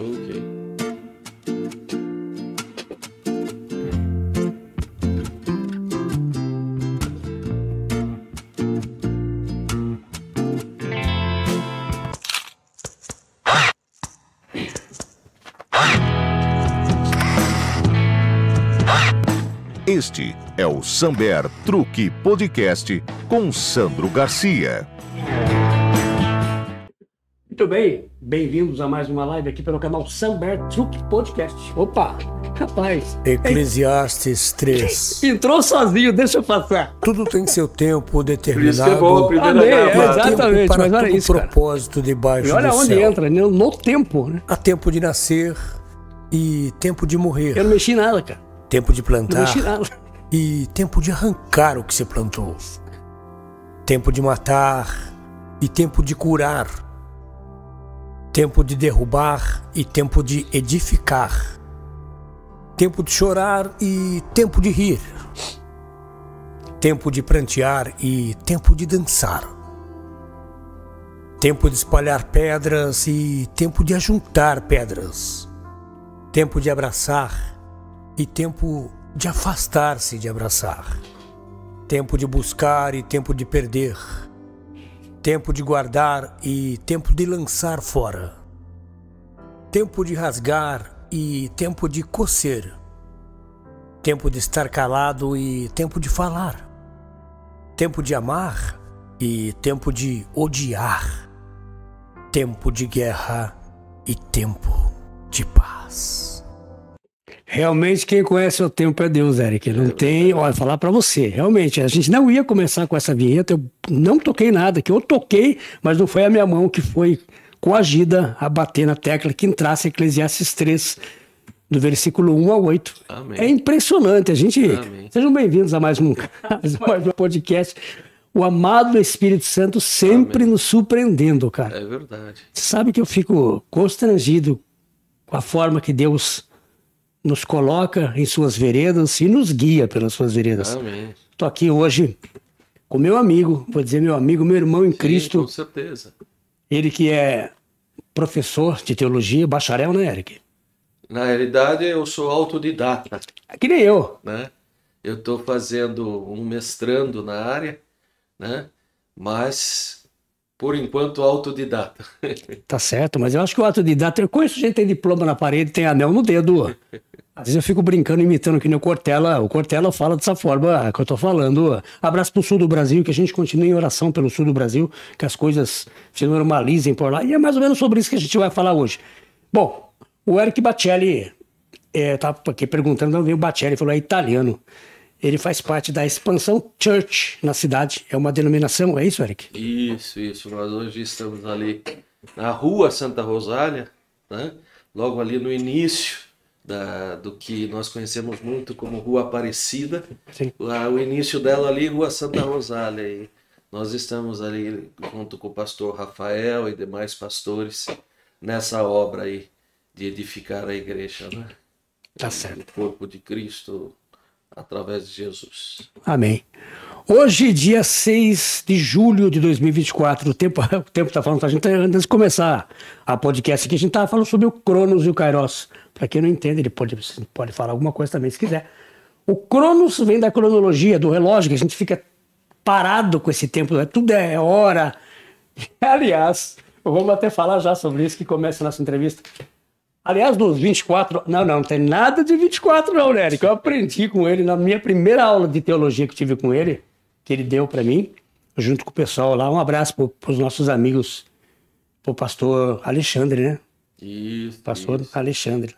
Ok. Este é o Samber Truque Podcast com Sandro Garcia. Muito bem, bem-vindos a mais uma live aqui pelo canal Samber Truque Podcast. Opa, rapaz. Eclesiastes 3. Entrou sozinho, deixa eu passar. Tudo tem seu tempo determinado. Por isso que é bom a primeira Amém, gravata. exatamente, Para mas olha todo isso, cara. propósito debaixo E olha do onde céu. entra, né? No tempo, né? Há tempo de nascer e tempo de morrer. Eu não mexi nada, cara. Tempo de Não plantar mexi nada. e tempo de arrancar o que se plantou. Tempo de matar e tempo de curar. Tempo de derrubar e tempo de edificar. Tempo de chorar e tempo de rir. Tempo de prantear e tempo de dançar. Tempo de espalhar pedras e tempo de ajuntar pedras. Tempo de abraçar e tempo de afastar-se de abraçar. Tempo de buscar e tempo de perder. Tempo de guardar e tempo de lançar fora. Tempo de rasgar e tempo de cocer. Tempo de estar calado e tempo de falar. Tempo de amar e tempo de odiar. Tempo de guerra e tempo de paz. Realmente quem conhece o tempo é Deus, Eric. Não tem, olha, falar pra você. Realmente, a gente não ia começar com essa vinheta, eu não toquei nada, que eu toquei, mas não foi a minha mão que foi coagida a bater na tecla que entrasse Eclesiastes 3, do versículo 1 ao 8. Amém. É impressionante, a gente... Amém. Sejam bem-vindos a mais um podcast. O amado Espírito Santo sempre Amém. nos surpreendendo, cara. É verdade. Você sabe que eu fico constrangido com a forma que Deus nos coloca em suas veredas e nos guia pelas suas veredas. Amém. Estou aqui hoje com meu amigo, vou dizer meu amigo, meu irmão em Sim, Cristo, com certeza. ele que é professor de teologia, bacharel, né, Eric? Na realidade, eu sou autodidata, É que nem eu. né? Eu estou fazendo um mestrando na área, né? Mas, por enquanto, autodidata. Tá certo, mas eu acho que o autodidata, eu conheço gente que tem diploma na parede, tem anel no dedo. Às vezes eu fico brincando, imitando que nem o Cortella fala dessa forma que eu tô falando. Abraço pro sul do Brasil, que a gente continue em oração pelo sul do Brasil, que as coisas se normalizem por lá. E é mais ou menos sobre isso que a gente vai falar hoje. Bom, o Eric Bacelli, tava aqui perguntando, não veio o Bacelli, ele falou, é italiano. Ele faz parte da Expansão Church na cidade. É uma denominação, é isso, Eric? Isso. Nós hoje estamos ali na Rua Santa Rosália, né? Logo ali no início do que nós conhecemos muito como Rua Aparecida. Sim. O início dela ali, Rua Santa Rosália. E nós estamos ali junto com o pastor Rafael e demais pastores nessa obra aí de edificar a igreja, né? Tá certo. O corpo de Cristo através de Jesus. Amém. Hoje, dia 6 de julho de 2024, o tempo está falando pra gente, antes de começar a podcast aqui, a gente estava falando sobre o Cronos e o Kairos. Para quem não entende, ele pode falar alguma coisa também, se quiser. O Cronos vem da cronologia, do relógio, que a gente fica parado com esse tempo, tudo é hora. Aliás, vamos até falar já sobre isso que começa a nossa entrevista. Aliás, dos 24... Não tem nada de 24 não, né, Eric? Eu aprendi com ele na minha primeira aula de teologia que tive com ele, que ele deu para mim, junto com o pessoal lá. Um abraço para os nossos amigos, para o pastor Alexandre, né? Isso. Pastor isso. Alexandre.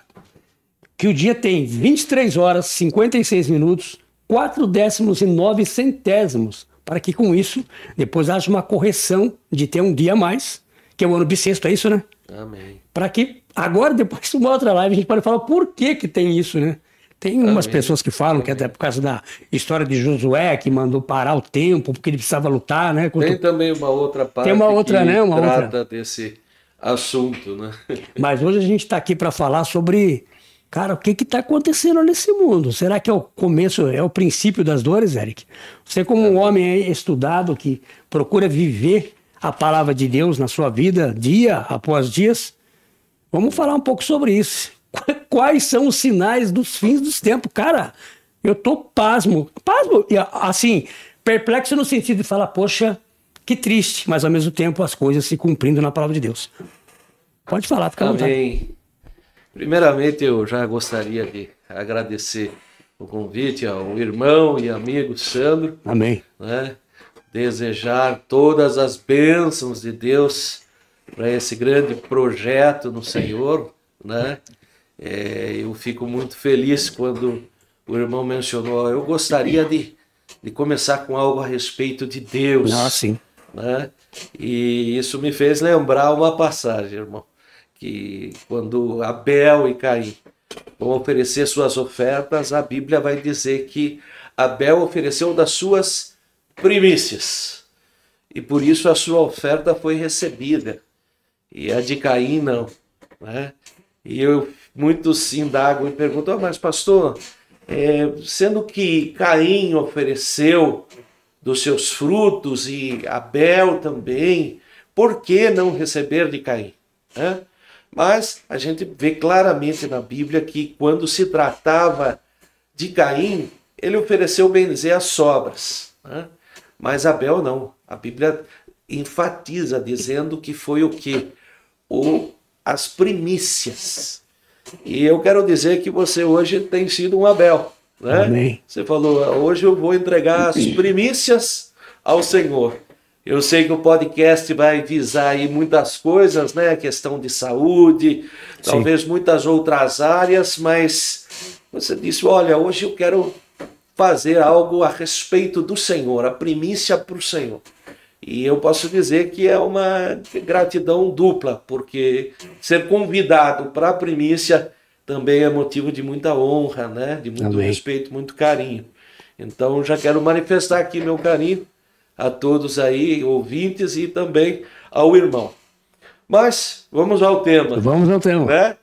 Que o dia tem 23 horas, 56 minutos, 4 décimos e 9 centésimos, para que com isso, depois haja uma correção de ter um dia a mais, que é o ano bissexto, é isso, né? Amém. Para que agora, depois de uma outra live, a gente pode falar por que tem isso, né? Tem umas pessoas que falam que é até por causa da história de Josué, que mandou parar o tempo, porque ele precisava lutar, né? Tem também uma outra parte Tem uma outra, que né? Uma trata outra. desse assunto, né? Mas hoje a gente está aqui para falar sobre, cara, o que está acontecendo nesse mundo? Será que é o começo, é o princípio das dores, Eric? Você como um homem estudado que procura viver a palavra de Deus na sua vida, dia após dias, Vamos falar um pouco sobre isso. Quais são os sinais dos fins dos tempos? Cara, eu tô pasmo, e, assim, perplexo no sentido de falar, poxa, que triste, mas ao mesmo tempo as coisas se cumprindo na palavra de Deus. Pode falar, fica à vontade. Amém. Primeiramente, eu já gostaria de agradecer o convite ao irmão e amigo Sandro. Amém. Né? Desejar todas as bênçãos de Deus para esse grande projeto no Senhor, né? Eu fico muito feliz quando o irmão mencionou, eu gostaria de começar com algo a respeito de Deus. Ah, sim. Né? E isso me fez lembrar uma passagem, irmão, que quando Abel e Caim vão oferecer suas ofertas, a Bíblia vai dizer que Abel ofereceu das suas primícias, e por isso a sua oferta foi recebida, e a de Caim não, né? E muitos indagam e perguntam, mas pastor, sendo que Caim ofereceu dos seus frutos e Abel também, por que não receber de Caim? Né? Mas a gente vê claramente na Bíblia que quando se tratava de Caim, ele ofereceu, bem dizer, as sobras, né? Mas Abel não. A Bíblia enfatiza dizendo que foi o quê? As primícias. E eu quero dizer que você hoje tem sido um Abel, né? Amém. Você falou, hoje eu vou entregar as primícias ao Senhor. Eu sei que o podcast vai visar aí muitas coisas, né? A questão de saúde, talvez muitas outras áreas, mas você disse, olha, hoje eu quero fazer algo a respeito do Senhor, a primícia para o Senhor. E eu posso dizer que é uma gratidão dupla, porque ser convidado para a primícia também é motivo de muita honra, né? De muito respeito, muito carinho. Então já quero manifestar aqui meu carinho a todos aí, ouvintes, e também ao irmão. Mas vamos ao tema. Vamos ao tema. Né?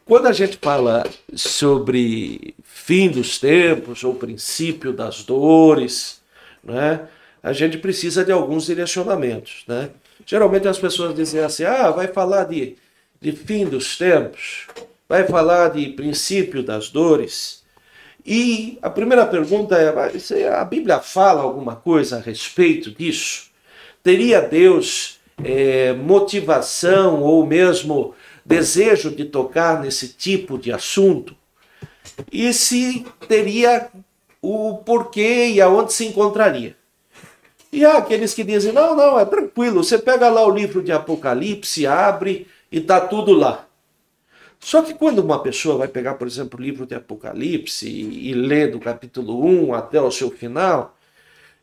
Quando a gente fala sobre fim dos tempos ou princípio das dores, né? A gente precisa de alguns direcionamentos, né? Geralmente as pessoas dizem assim, vai falar de fim dos tempos, vai falar de princípio das dores. E a primeira pergunta é, a Bíblia fala alguma coisa a respeito disso? Teria Deus motivação ou mesmo desejo de tocar nesse tipo de assunto? E se teria o porquê e aonde se encontraria? E há aqueles que dizem, não, é tranquilo, você pega lá o livro de Apocalipse, abre e está tudo lá. Só que quando uma pessoa vai pegar, por exemplo, o livro de Apocalipse e ler do capítulo 1 até o seu final,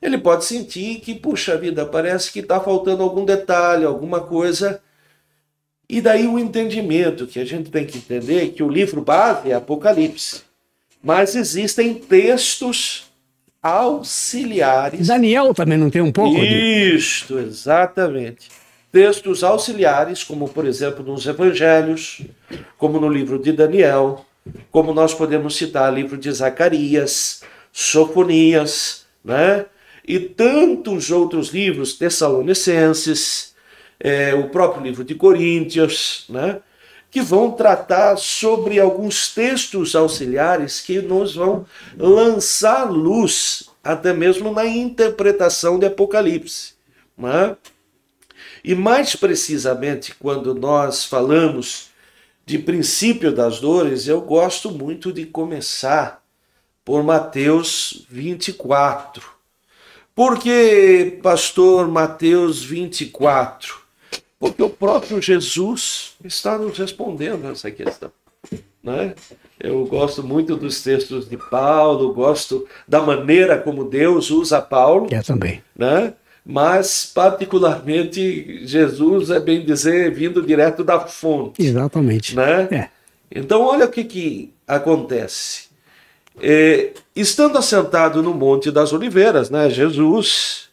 ele pode sentir que, puxa vida, parece que está faltando algum detalhe, alguma coisa. E daí o entendimento que a gente tem que entender é que o livro base é Apocalipse, mas existem textos auxiliares. Daniel também não tem um pouco? Isto, exatamente. Textos auxiliares, como por exemplo nos Evangelhos, como no livro de Daniel, como nós podemos citar o livro de Zacarias, Sofonias, né? E tantos outros livros, Tessalonicenses, o próprio livro de Coríntios, né? Que vão tratar sobre alguns textos auxiliares que nos vão lançar luz, até mesmo na interpretação de Apocalipse. Né? E mais precisamente, quando nós falamos de princípio das dores, eu gosto muito de começar por Mateus 24. Por que, pastor, Mateus 24? Porque o próprio Jesus está nos respondendo essa questão. Né? Eu gosto muito dos textos de Paulo, gosto da maneira como Deus usa Paulo. Eu também. Né? Mas, particularmente, Jesus é, bem dizer, vindo direto da fonte. Exatamente. Né? Então, olha o que acontece. Estando assentado no Monte das Oliveiras, né, Jesus...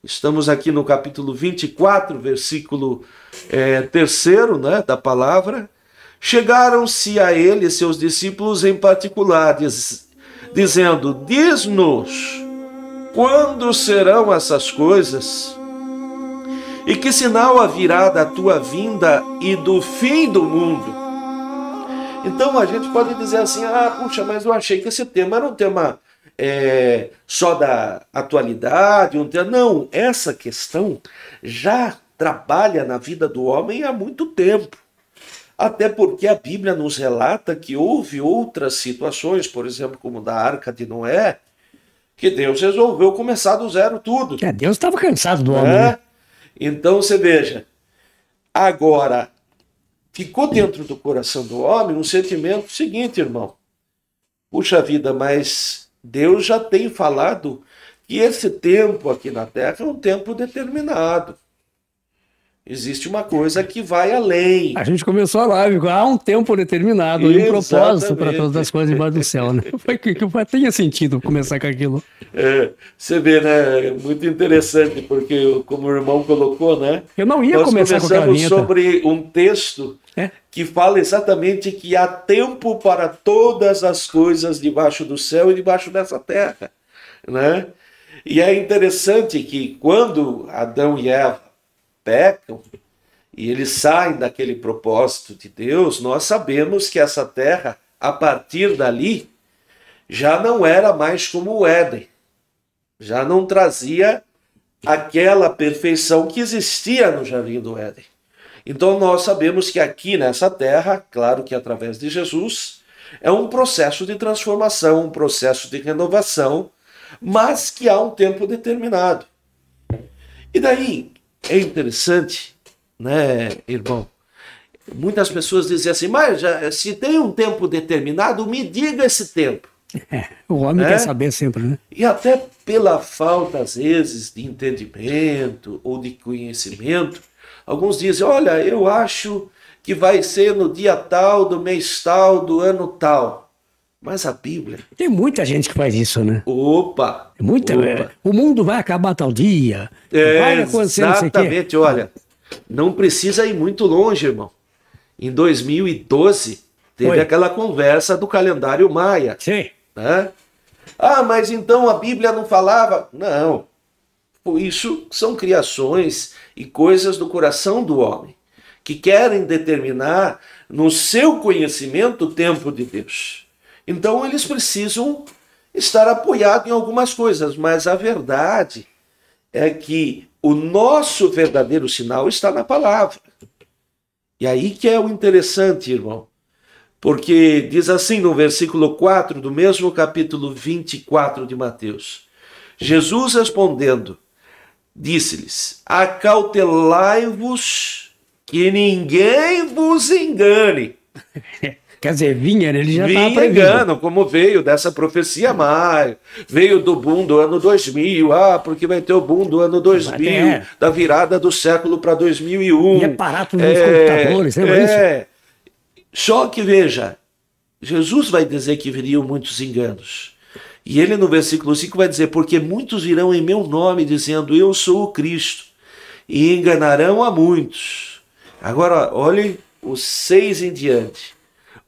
Estamos aqui no capítulo 24, versículo 3, né, da palavra. Chegaram-se a ele seus discípulos em particular, dizendo, diz-nos, quando serão essas coisas? E que sinal haverá da tua vinda e do fim do mundo? Então a gente pode dizer assim, puxa, mas eu achei que esse tema era um tema só da atualidade, não, essa questão já trabalha na vida do homem há muito tempo. Até porque a Bíblia nos relata que houve outras situações, por exemplo, como da Arca de Noé, que Deus resolveu começar do zero tudo. Deus estava cansado do homem, né? Então você veja, agora ficou dentro do coração do homem um sentimento seguinte, irmão. Puxa vida, mas Deus já tem falado que esse tempo aqui na Terra é um tempo determinado. Existe uma coisa que vai além. A gente começou a live, há um tempo determinado, e um propósito para todas as coisas embaixo do céu, né? Tenha sentido começar com aquilo. Você vê, né? Muito interessante, porque como o irmão colocou, né? Eu não ia começar com aquela vinheta. Sobre um texto que fala exatamente que há tempo para todas as coisas debaixo do céu e debaixo dessa terra, né? E é interessante que quando Adão e Eva pecam e eles saem daquele propósito de Deus, nós sabemos que essa terra, a partir dali, já não era mais como o Éden, já não trazia aquela perfeição que existia no Jardim do Éden. Então nós sabemos que aqui nessa terra, claro que através de Jesus, é um processo de transformação, um processo de renovação, mas que há um tempo determinado. E daí é interessante, né, irmão? Muitas pessoas dizem assim, mas se tem um tempo determinado, me diga esse tempo. O homem quer saber sempre, né? E até pela falta, às vezes, de entendimento ou de conhecimento, alguns dizem, olha, eu acho que vai ser no dia tal, do mês tal, do ano tal. Mas a Bíblia... Tem muita gente que faz isso, né? Opa! O mundo vai acabar tal dia. Vai acontecer não sei o quê. Exatamente, olha. Não precisa ir muito longe, irmão. Em 2012, teve aquela conversa do calendário maia. Sim. Né? Mas então a Bíblia não falava? Não. Isso são criações e coisas do coração do homem, que querem determinar no seu conhecimento o tempo de Deus. Então eles precisam estar apoiados em algumas coisas, mas a verdade é que o nosso verdadeiro sinal está na palavra. E aí que é o interessante, irmão, porque diz assim no versículo 4 do mesmo capítulo 24 de Mateus, Jesus respondendo, disse-lhes, acautelai-vos que ninguém vos engane. Quer dizer, ele já estava engano, como veio dessa profecia maia, veio do boom do ano 2000, porque vai ter o boom do ano 2000, da virada do século para 2001. E aparatos nos computadores, lembra isso? Só que veja, Jesus vai dizer que viriam muitos enganos. E ele no versículo 5 vai dizer, porque muitos virão em meu nome dizendo, eu sou o Cristo, e enganarão a muitos. Agora, olhe os 6 em diante.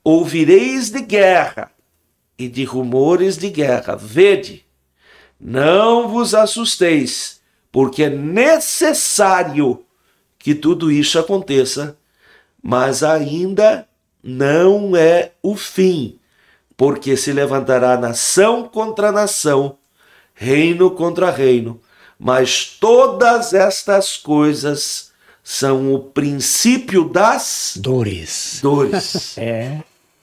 Ouvireis de guerra e de rumores de guerra. Vede, não vos assusteis, porque é necessário que tudo isso aconteça, mas ainda não é o fim, porque se levantará nação contra nação, reino contra reino, mas todas estas coisas são o princípio das dores.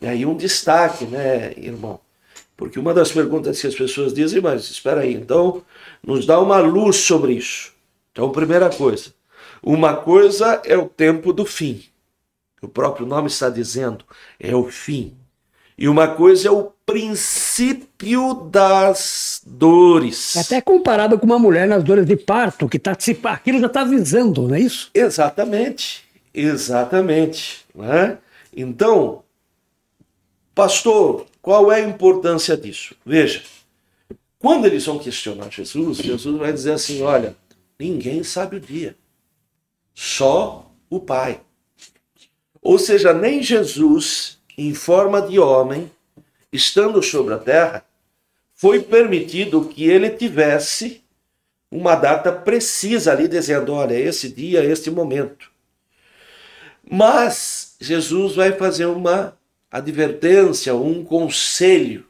E aí um destaque, né, irmão? Porque uma das perguntas que as pessoas dizem, mas espera aí, então nos dá uma luz sobre isso. Então, primeira coisa, uma coisa é o tempo do fim. O próprio nome está dizendo, é o fim. E uma coisa é o princípio das dores. É até comparado com uma mulher nas dores de parto, que aquilo já está avisando, não é isso? Exatamente. Né? Então, pastor, qual é a importância disso? Veja, quando eles vão questionar Jesus, Jesus vai dizer assim, olha, ninguém sabe o dia, só o Pai. Ou seja, nem Jesus, em forma de homem, estando sobre a terra, foi permitido que ele tivesse uma data precisa ali, dizendo, olha, esse dia, este momento. Mas Jesus vai fazer uma advertência, um conselho,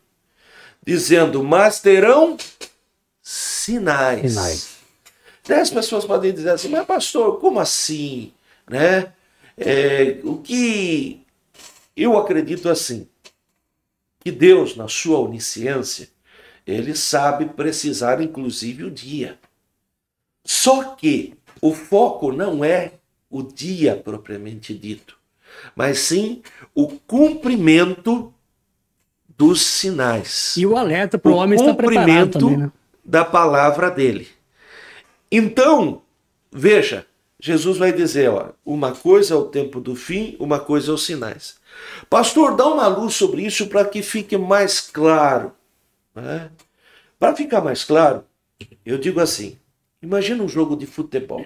dizendo, mas terão sinais. Daí as pessoas podem dizer assim, mas pastor, como assim? Né? O que eu acredito assim, que Deus, na sua onisciência, ele sabe precisar inclusive o dia. Só que o foco não é o dia propriamente dito, mas sim o cumprimento dos sinais. E o alerta para o homem estar preparado também, né? Da palavra dele. Então, veja, Jesus vai dizer, ó, uma coisa é o tempo do fim, uma coisa é os sinais. Pastor, dá uma luz sobre isso para que fique mais claro. Né? Para ficar mais claro, eu digo assim, imagina um jogo de futebol.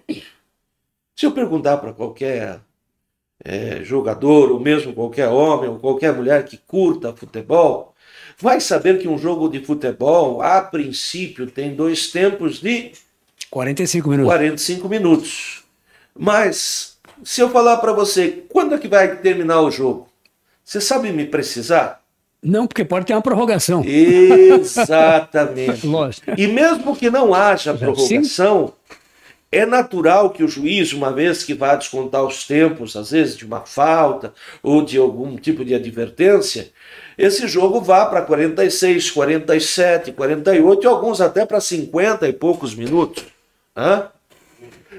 Se eu perguntar para qualquer jogador, ou mesmo qualquer homem, ou qualquer mulher que curta futebol, vai saber que um jogo de futebol, a princípio, tem 2 tempos de 45 minutos. 45 minutos. Mas, se eu falar para você, quando é que vai terminar o jogo? Você sabe me precisar? Não, porque pode ter uma prorrogação. Exatamente. Lógico. E mesmo que não haja prorrogação, é natural que o juiz, uma vez que vá descontar os tempos, às vezes de uma falta ou de algum tipo de advertência, esse jogo vá para 46, 47, 48 e alguns até para 50 e poucos minutos. Né?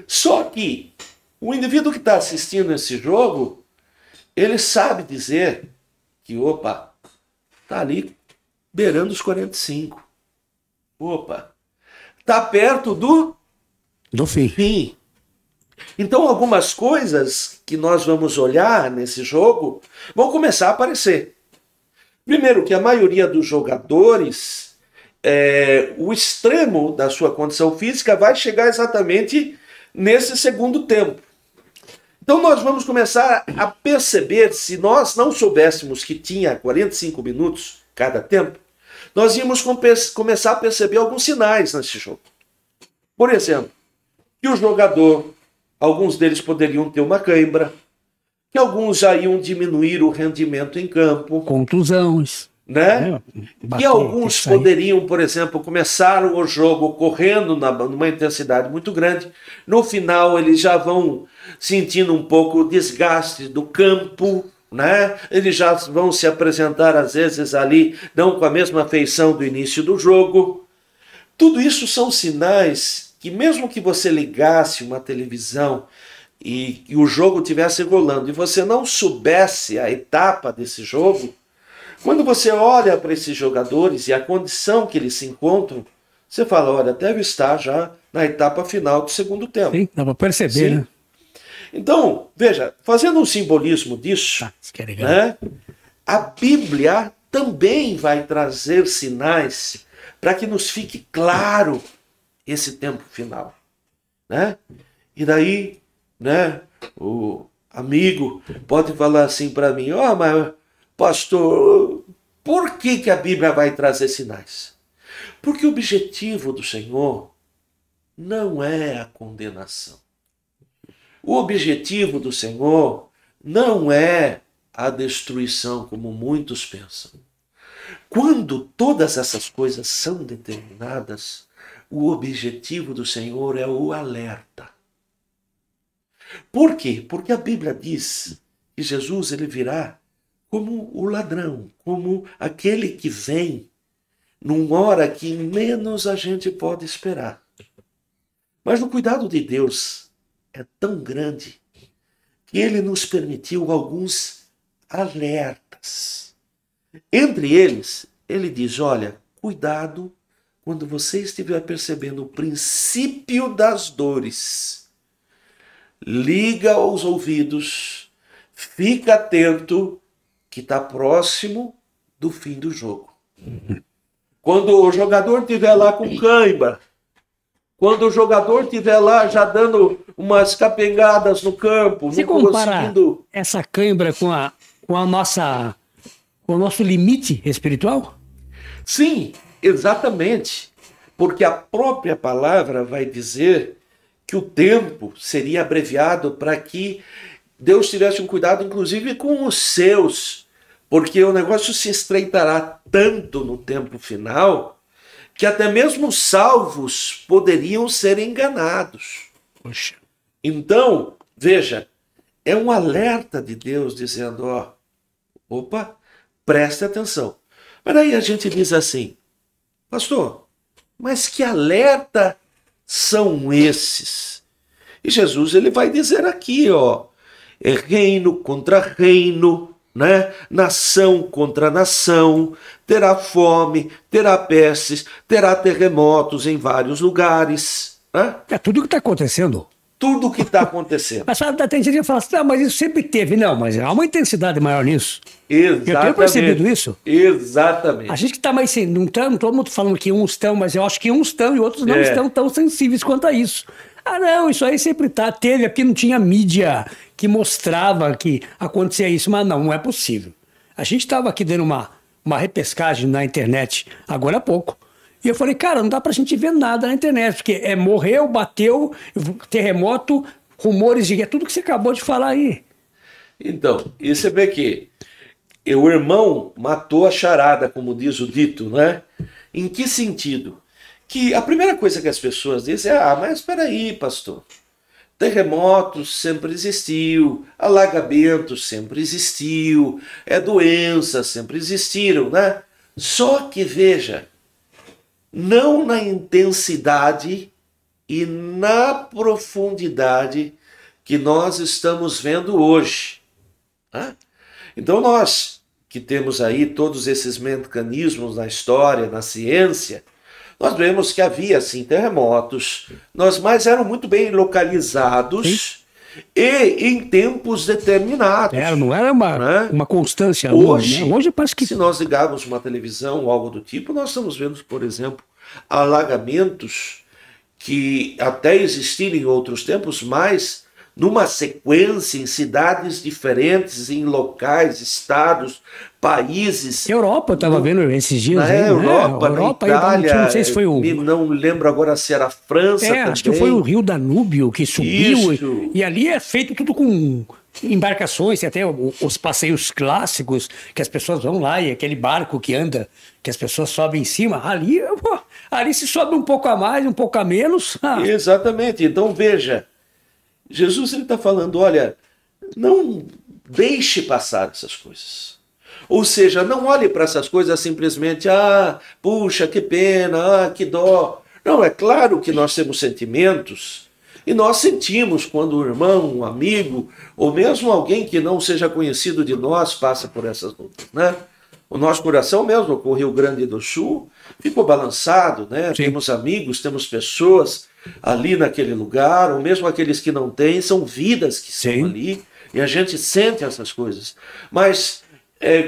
Só que o indivíduo que está assistindo esse jogo, ele sabe dizer que, opa, está ali beirando os 45. Opa, está perto do fim. Então algumas coisas que nós vamos olhar nesse jogo vão começar a aparecer. Primeiro, que a maioria dos jogadores, o extremo da sua condição física vai chegar exatamente nesse segundo tempo. Então nós vamos começar a perceber, se nós não soubéssemos que tinha 45 minutos cada tempo, nós íamos começar a perceber alguns sinais nesse jogo. Por exemplo, que o jogador, alguns deles poderiam ter uma cãibra, que alguns já iam diminuir o rendimento em campo. Contusões. Né? Que alguns poderiam, por exemplo, começar o jogo correndo numa intensidade muito grande. No final, eles já vão sentindo um pouco o desgaste do campo. Né? Eles já vão se apresentar, às vezes, ali, não com a mesma feição do início do jogo. Tudo isso são sinais que, mesmo que você ligasse uma televisão e o jogo estivesse rolando e você não soubesse a etapa desse jogo, quando você olha para esses jogadores e a condição que eles se encontram, você fala, olha, deve estar já na etapa final do segundo tempo. Sim, dá para perceber, né? Então, veja, fazendo um simbolismo disso, né, a Bíblia também vai trazer sinais para que nos fique claro esse tempo final. Né? E daí, né, o amigo pode falar assim para mim, mas pastor, por que a Bíblia vai trazer sinais? Porque o objetivo do Senhor não é a condenação. O objetivo do Senhor não é a destruição, como muitos pensam. Quando todas essas coisas são determinadas, o objetivo do Senhor é o alerta. Por quê? Porque a Bíblia diz que Jesus ele virá como o ladrão, como aquele que vem numa hora que menos a gente pode esperar. Mas o cuidado de Deus é tão grande que ele nos permitiu alguns alertas. Entre eles, ele diz, olha, cuidado quando você estiver percebendo o princípio das dores. Liga os ouvidos, fica atento, que está próximo do fim do jogo. Quando o jogador estiver lá com cãibra, quando o jogador estiver lá já dando umas capengadas no campo, se não comparar conseguindo... essa cãibra com o nosso limite espiritual? Sim, exatamente. Porque a própria palavra vai dizer que o tempo seria abreviado para que Deus tivesse um cuidado, inclusive, com os seus, Porque o negócio se estreitará tanto no tempo final que até mesmo os salvos poderiam ser enganados. Poxa. Então, veja, é um alerta de Deus dizendo, ó, opa, preste atenção. Mas aí a gente diz assim, pastor, mas que alerta são esses? E Jesus ele vai dizer aqui, ó, é reino contra reino, né? Nação contra nação, terá fome, terá pestes, terá terremotos em vários lugares. Né? É tudo o que está acontecendo. Tudo o que está acontecendo. Mas tem gente que fala assim, mas isso sempre teve. Não, mas há uma intensidade maior nisso. Exatamente. Eu tenho percebido isso. Exatamente. A gente que está mais assim, não todo mundo falando que uns estão, mas eu acho que uns estão e outros não estão tão sensíveis quanto a isso. Ah, não, isso aí sempre teve, aqui não tinha mídia que mostrava que acontecia isso, mas não é possível. A gente estava aqui dando uma repescagem na internet agora há pouco. E eu falei, cara, não dá pra gente ver nada na internet, porque morreu, bateu, terremoto, rumores de... É tudo que você acabou de falar aí. Então, e você vê que o irmão matou a charada, como diz o dito, né? Em que sentido? Que a primeira coisa que as pessoas dizem é, mas espera aí, pastor, terremotos sempre existiu, alagamentos sempre existiu, doenças sempre existiram, né? Só que, veja, não na intensidade e na profundidade que nós estamos vendo hoje. Né? Então nós que temos aí todos esses mecanismos na história, na ciência, nós vemos que havia sim terremotos, mas eram muito bem localizados e em tempos determinados. Não era uma constância. Hoje, né? Hoje parece que... se nós ligarmos uma televisão ou algo do tipo, nós estamos vendo, por exemplo, alagamentos que até existiram em outros tempos, mas numa sequência, em cidades diferentes, em locais, estados, países. Europa, eu estava vendo esses dias. Na Europa, na Itália, não sei se foi o... não lembro agora se era a França também. Acho que foi o Rio Danúbio que subiu. Isso. E ali é feito tudo com embarcações, tem até os passeios clássicos, que as pessoas vão lá e aquele barco que anda, que as pessoas sobem em cima, ali se sobe um pouco a mais, um pouco a menos. Exatamente. Então, veja, Jesus está falando, olha, não deixe passar essas coisas. Ou seja, não olhe para essas coisas simplesmente, puxa, que pena, que dó. Não, é claro que nós temos sentimentos e nós sentimos quando um irmão, um amigo, ou mesmo alguém que não seja conhecido de nós passa por essas lutas, né? O nosso coração mesmo, com o Rio Grande do Sul, ficou balançado, né? Sim. Temos amigos, temos pessoas ali naquele lugar, ou mesmo aqueles que não têm, são vidas que Sim. estão ali, e a gente sente essas coisas. Mas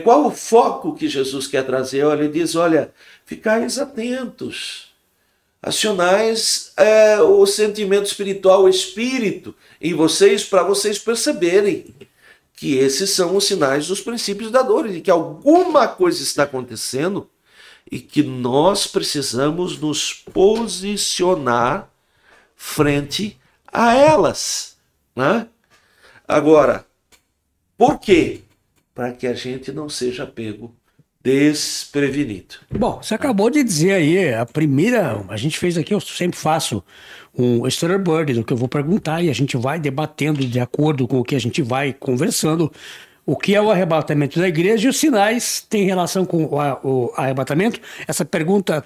qual o foco que Jesus quer trazer? Ele diz, olha, ficais atentos, acionais o sentimento espiritual, o espírito em vocês, para vocês perceberem que esses são os sinais dos princípios da dor, e que alguma coisa está acontecendo e que nós precisamos nos posicionar frente a elas. Né? Agora, por quê? Para que a gente não seja pego desprevenido. Bom, você acabou de dizer aí, a gente fez aqui, eu sempre faço um storyboard do que eu vou perguntar e a gente vai debatendo de acordo com o que a gente vai conversando, o que é o arrebatamento da igreja e os sinais têm relação com o arrebatamento. Essa pergunta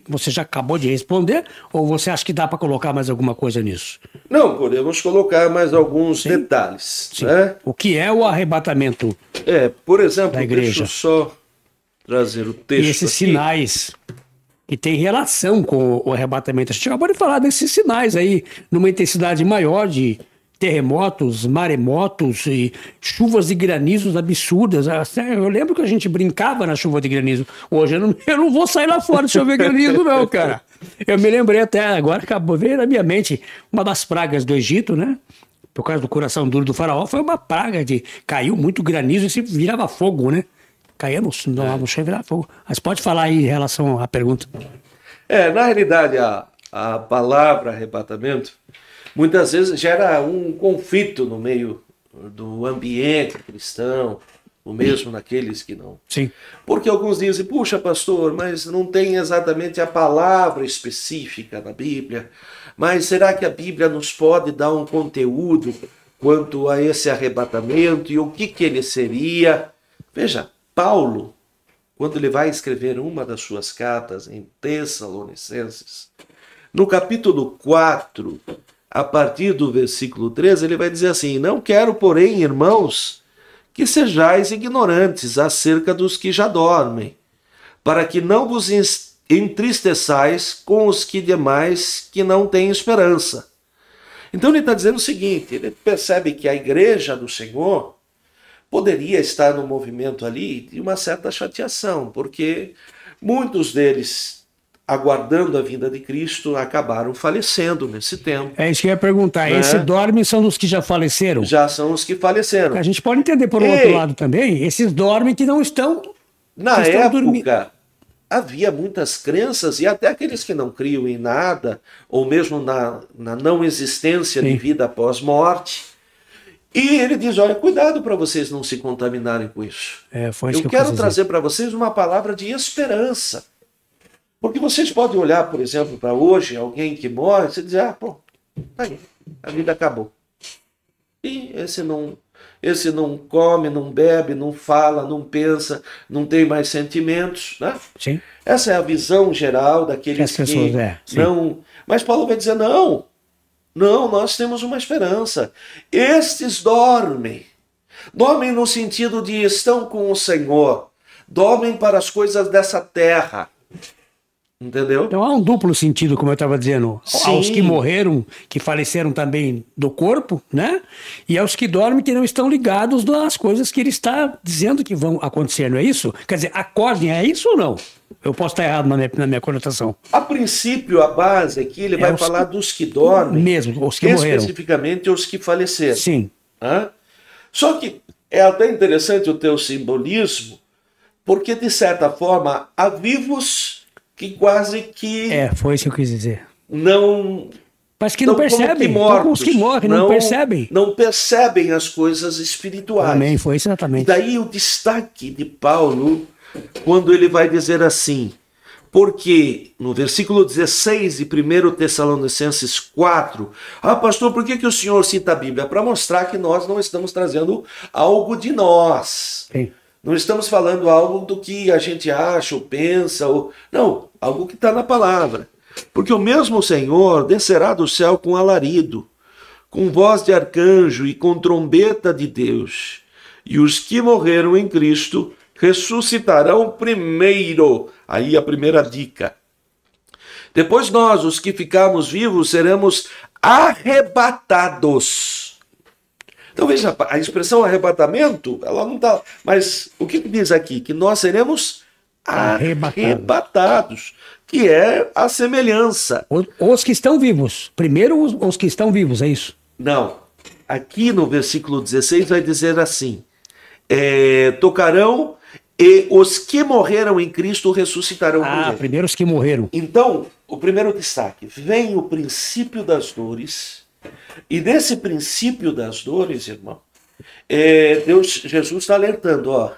você já acabou de responder, ou você acha que dá para colocar mais alguma coisa nisso? Não, podemos colocar mais alguns detalhes. Sim. Né? O que é o arrebatamento por exemplo, da igreja? Deixa eu só trazer o texto e esses aqui. sinais que tem relação com o arrebatamento. A gente acabou de falar desses sinais aí, numa intensidade maior de terremotos, maremotos e chuvas de granizos absurdas. Eu lembro que a gente brincava na chuva de granizo. Hoje eu não vou sair lá fora de chover granizo não, cara. Eu me lembrei até agora, veio na minha mente, uma das pragas do Egito, né? Por causa do coração duro do faraó, foi uma praga caiu muito granizo e se virava fogo, né? Caía no chão e virava fogo. Mas pode falar aí em relação à pergunta. Na realidade, a palavra arrebatamento muitas vezes gera um conflito no meio do ambiente cristão, o mesmo naqueles que não. Sim. Porque alguns dizem, puxa, pastor, mas não tem exatamente a palavra específica na Bíblia. Mas será que a Bíblia nos pode dar um conteúdo quanto a esse arrebatamento e o que ele seria? Veja, Paulo, quando ele vai escrever uma das suas cartas em Tessalonicenses, no capítulo 4, a partir do versículo 13, ele vai dizer assim: não quero, porém, irmãos, que sejais ignorantes acerca dos que já dormem, para que não vos entristeçais com os que demais que não têm esperança. Então ele está dizendo o seguinte, ele percebe que a igreja do Senhor poderia estar no movimento ali de uma certa chateação, porque muitos deles, aguardando a vinda de Cristo, acabaram falecendo nesse tempo. É isso que eu ia perguntar. Né? Esses dormem são os que já faleceram? Já são os que faleceram. A gente pode entender por outro lado também, esses dormem que não estão... Na estão época, dormindo. havia muitas crenças, e até aqueles que não criam em nada, ou mesmo na não existência de vida após morte. E ele diz, olha, cuidado para vocês não se contaminarem com isso. Foi isso eu quero trazer para vocês uma palavra de esperança. Porque vocês podem olhar, por exemplo, para hoje, alguém que morre, e dizer, pô, aí, a vida acabou. E esse não come, não bebe, não fala, não pensa, não tem mais sentimentos, né? Sim. Essa é a visão geral daqueles que as pessoas, não... Mas Paulo vai dizer, não, nós temos uma esperança. Estes dormem no sentido de estão com o Senhor, dormem para as coisas dessa terra. Entendeu? Então há um duplo sentido, como eu estava dizendo, Sim. aos que morreram, que faleceram também do corpo, né? E aos que dormem, que não estão ligados às coisas que ele está dizendo que vão acontecer, não é isso? Quer dizer, acordem, é isso ou não? Eu posso estar errado na minha conotação. A princípio, a base aqui, ele vai falar dos que dormem. Mesmo, os que morreram. Especificamente os que faleceram. Sim. Só que é até interessante o teu simbolismo, porque, de certa forma, há vivos que quase que... foi isso que eu quis dizer. Não... Mas que não percebem, mortos, os que morrem, não percebem. Não percebem as coisas espirituais. Amém, foi exatamente. E daí o destaque de Paulo, quando ele vai dizer assim, porque no versículo 16 de 1 Tessalonicenses 4, pastor, por que o senhor cita a Bíblia? Para mostrar que nós não estamos trazendo algo de nós. Sim. Não estamos falando algo do que a gente acha ou pensa, não, algo que está na palavra. Porque o mesmo Senhor descerá do céu com alarido, com voz de arcanjo e com trombeta de Deus. E os que morreram em Cristo ressuscitarão primeiro. Aí a primeira dica. Depois nós, os que ficarmos vivos, seremos arrebatados. Então veja, a expressão arrebatamento, ela não está... Mas o que diz aqui? Que nós seremos arrebatados, que é a semelhança. Os que estão vivos. Primeiro os que estão vivos, é isso? Não. Aqui no versículo 16 vai dizer assim, tocarão e os que morreram em Cristo ressuscitarão primeiro. Primeiro os que morreram. Então, o primeiro destaque, vem o princípio das dores. E nesse princípio das dores, irmão, Jesus está alertando,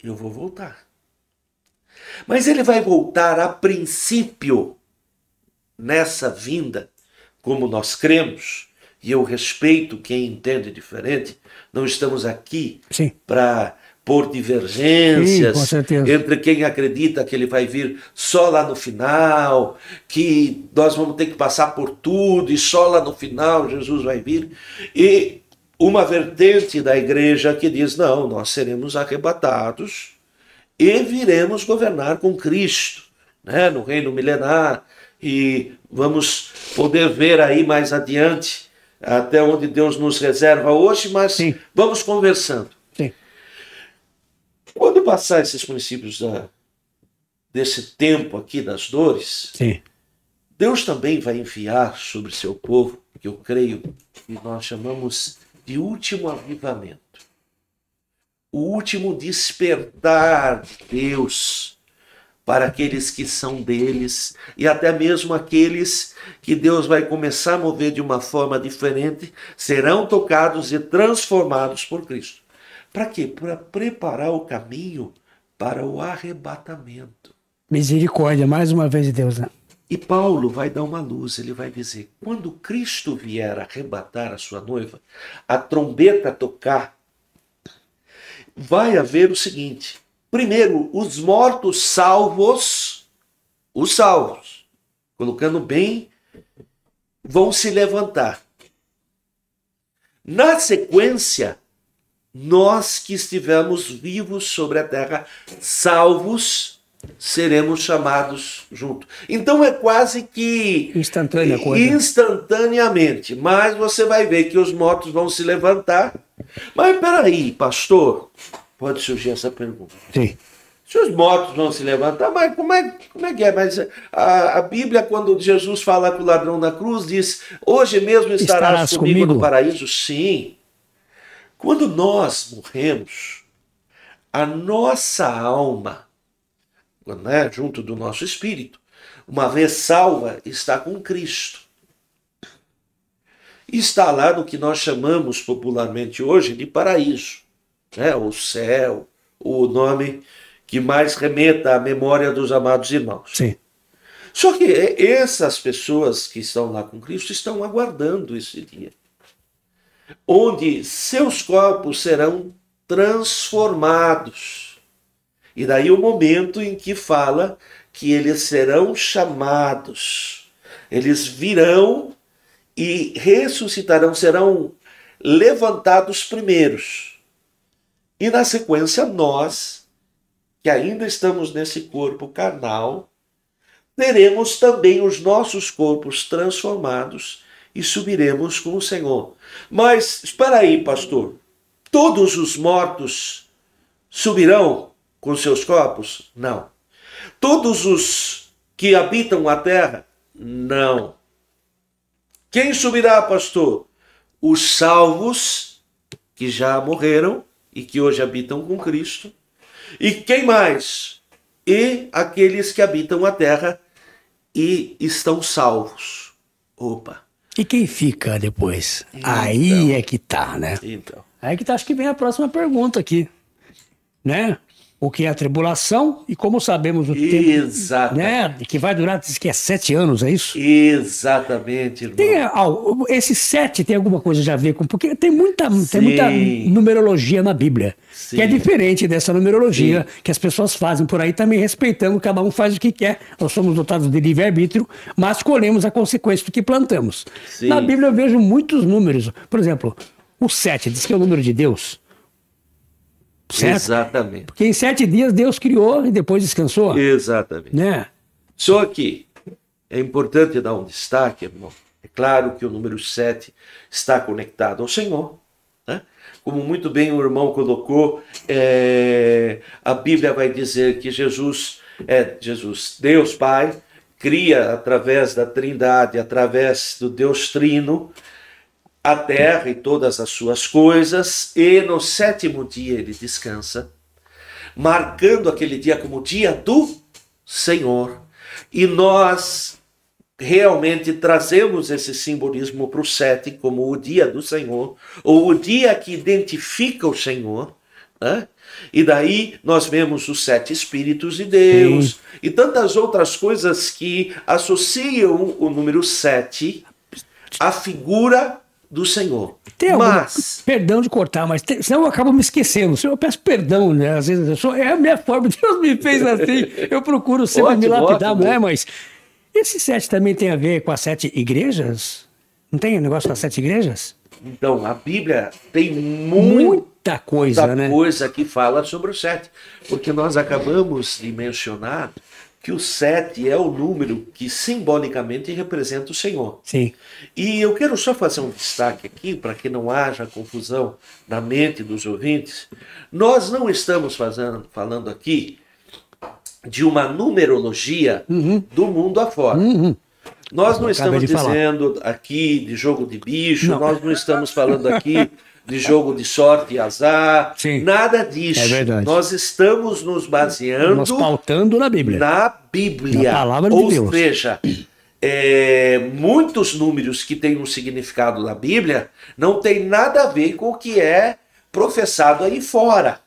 eu vou voltar. Mas ele vai voltar a princípio nessa vinda, como nós cremos, e eu respeito quem entende diferente, não estamos aqui para pôr divergências entre quem acredita que ele vai vir só lá no final, que nós vamos ter que passar por tudo e só lá no final Jesus vai vir, e uma vertente da igreja que diz, não, nós seremos arrebatados e viremos governar com Cristo, né, no reino milenar, e vamos poder ver aí mais adiante até onde Deus nos reserva hoje, mas vamos conversando. Quando passar esses princípios desse tempo aqui das dores, Deus também vai enviar sobre seu povo, que eu creio que nós chamamos de último avivamento, o último despertar de Deus para aqueles que são deles e até mesmo aqueles que Deus vai começar a mover de uma forma diferente, serão tocados e transformados por Cristo. Para quê? Para preparar o caminho para o arrebatamento. Misericórdia, mais uma vez de Deus, né? E Paulo vai dar uma luz, ele vai dizer, quando Cristo vier arrebatar a sua noiva, a trombeta tocar, vai haver o seguinte, primeiro, os mortos salvos, os salvos, colocando bem, vão se levantar. Na sequência, nós que estivemos vivos sobre a terra, salvos, seremos chamados junto. Então é quase que instantânea coisa. Instantaneamente. Mas você vai ver que os mortos vão se levantar. Mas peraí, pastor, pode surgir essa pergunta. Sim. Se os mortos vão se levantar, mas como é que é? Mas a Bíblia, quando Jesus fala com o ladrão na cruz, diz, hoje mesmo estarás comigo no paraíso? Sim. Quando nós morremos, a nossa alma, né, junto do nosso espírito, uma vez salva, está com Cristo. Está lá no que nós chamamos popularmente hoje de paraíso, né, o céu, o nome que mais remeta à memória dos amados irmãos. Sim. Só que essas pessoas que estão lá com Cristo estão aguardando esse dia, onde seus corpos serão transformados. E daí o momento em que fala que eles serão chamados, eles virão e ressuscitarão, serão levantados primeiros. E na sequência nós, que ainda estamos nesse corpo carnal, teremos também os nossos corpos transformados e subiremos com o Senhor. Mas, espera aí, pastor, todos os mortos subirão com seus corpos? Não. Todos os que habitam a terra? Não. Quem subirá, pastor? Os salvos que já morreram e que hoje habitam com Cristo. E quem mais? E aqueles que habitam a terra e estão salvos. Opa. E quem fica depois? Então, aí é que tá, né? Então. Aí que tá, acho que vem a próxima pergunta aqui, né? O que é a tribulação e como sabemos o tempo, né? Que vai durar, diz que é 7 anos, é isso? Exatamente, irmão. Esse 7 tem alguma coisa a ver com... Porque tem muita numerologia na Bíblia, que é diferente dessa numerologia que as pessoas fazem por aí, também respeitando, cada um faz o que quer. Nós somos dotados de livre-arbítrio, mas colhemos a consequência do que plantamos. Sim. Na Bíblia eu vejo muitos números. Por exemplo, o 7 diz que é o número de Deus. Certo? Exatamente. Porque em 7 dias Deus criou e depois descansou. Exatamente. Né? Só que é importante dar um destaque, irmão. É claro que o número 7 está conectado ao Senhor. Né? Como muito bem o irmão colocou, a Bíblia vai dizer que Jesus, Deus Pai, cria através da Trindade, através do Deus Trino, a terra e todas as suas coisas, e no 7º dia ele descansa, marcando aquele dia como dia do Senhor. E nós realmente trazemos esse simbolismo para o 7 como o dia do Senhor, ou o dia que identifica o Senhor, né? E daí nós vemos os 7 Espíritos de Deus, e tantas outras coisas que associam o número 7 à figura do Senhor. Perdão de cortar, mas senão eu acabo me esquecendo. Eu peço perdão, né? Às vezes é a minha forma, Deus me fez assim. Eu procuro sempre me lapidar, não é? Mas esse 7 também tem a ver com as 7 igrejas? Não tem negócio das 7 igrejas? Então, a Bíblia tem muita coisa, né? Coisa que fala sobre o 7. Porque nós acabamos de mencionar que o 7 é o número que simbolicamente representa o Senhor. Sim. E eu quero só fazer um destaque aqui, para que não haja confusão na mente dos ouvintes. Nós não estamos falando aqui de uma numerologia do mundo afora. Nós não estamos dizendo aqui de jogo de bicho, nós não estamos falando aqui de jogo de sorte e azar, nada disso. É verdade. Nós estamos nos baseando... Nós pautando na Bíblia. Na Bíblia. Na palavra de Deus. Ou seja, muitos números que têm um significado na Bíblia não tem nada a ver com o que é professado aí fora.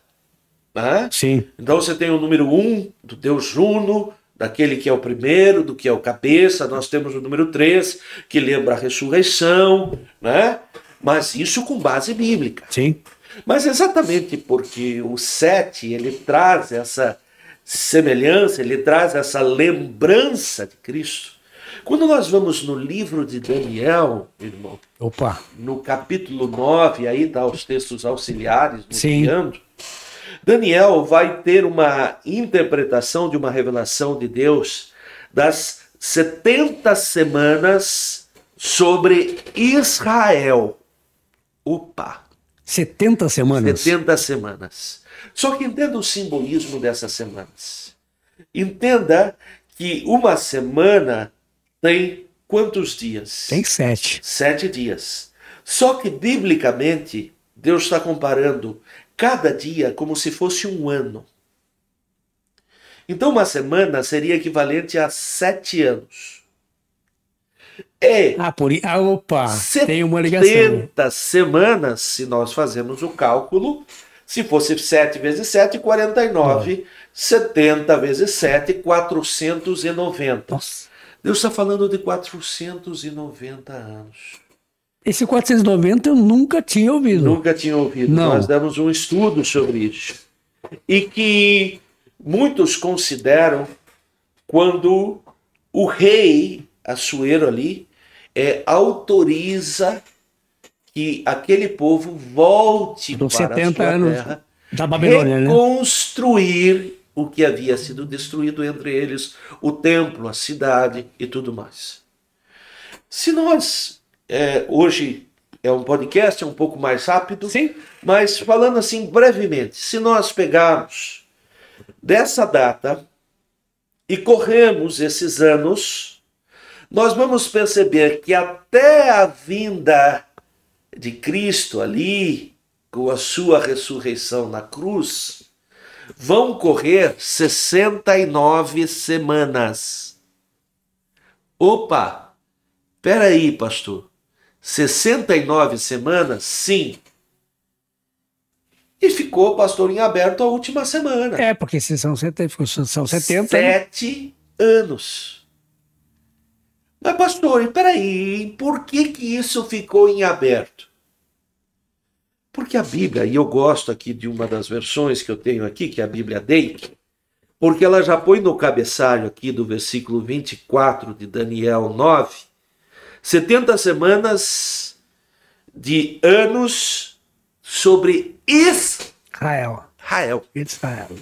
Né? Sim. Então você tem o número 1 do Deus Juno, daquele que é o primeiro, do que é o cabeça. Nós temos o número 3, que lembra a ressurreição, né? Mas isso com base bíblica. Sim. Mas exatamente porque o 7, ele traz essa semelhança, ele traz essa lembrança de Cristo. Quando nós vamos no livro de Daniel, irmão, Opa. no capítulo 9, aí tá os textos auxiliares, Sim. guiando, Daniel vai ter uma interpretação de uma revelação de Deus das 70 semanas sobre Israel. Opa! 70 semanas. 70 semanas. Só que entenda o simbolismo dessas semanas. Entenda que uma semana tem quantos dias? Tem 7. 7 dias. Só que, biblicamente, Deus está comparando cada dia como se fosse um ano. Então, uma semana seria equivalente a 7 anos. Opa, tem uma ligação. 70 semanas, se nós fazemos o cálculo, se fosse 7 vezes 7, 49. 70 vezes 7, 490. Nossa. Deus está falando de 490 anos. Esse 490 eu nunca tinha ouvido. Nunca tinha ouvido. Não. Nós damos um estudo sobre isso. E que muitos consideram quando o rei Assuero ali autoriza que aquele povo volte Dos para a 70 sua anos terra, da Babilônia, né? reconstruir o que havia sido destruído, entre eles o templo, a cidade e tudo mais. Se nós, hoje é um podcast, é um pouco mais rápido, Sim. mas falando assim brevemente, se nós pegarmos dessa data e corremos esses anos, nós vamos perceber que até a vinda de Cristo ali, com a sua ressurreição na cruz, vão correr 69 semanas. Opa! Peraí, pastor. 69 semanas? Sim. E ficou, pastor, em aberto a última semana. Porque se são 70, são 70. 7 anos. Mas, pastor, peraí, por que isso ficou em aberto? Porque a Bíblia, e eu gosto aqui de uma das versões que eu tenho aqui, que é a Bíblia Dake, porque ela já põe no cabeçalho aqui do versículo 24 de Daniel 9, 70 semanas de anos sobre Israel. Israel.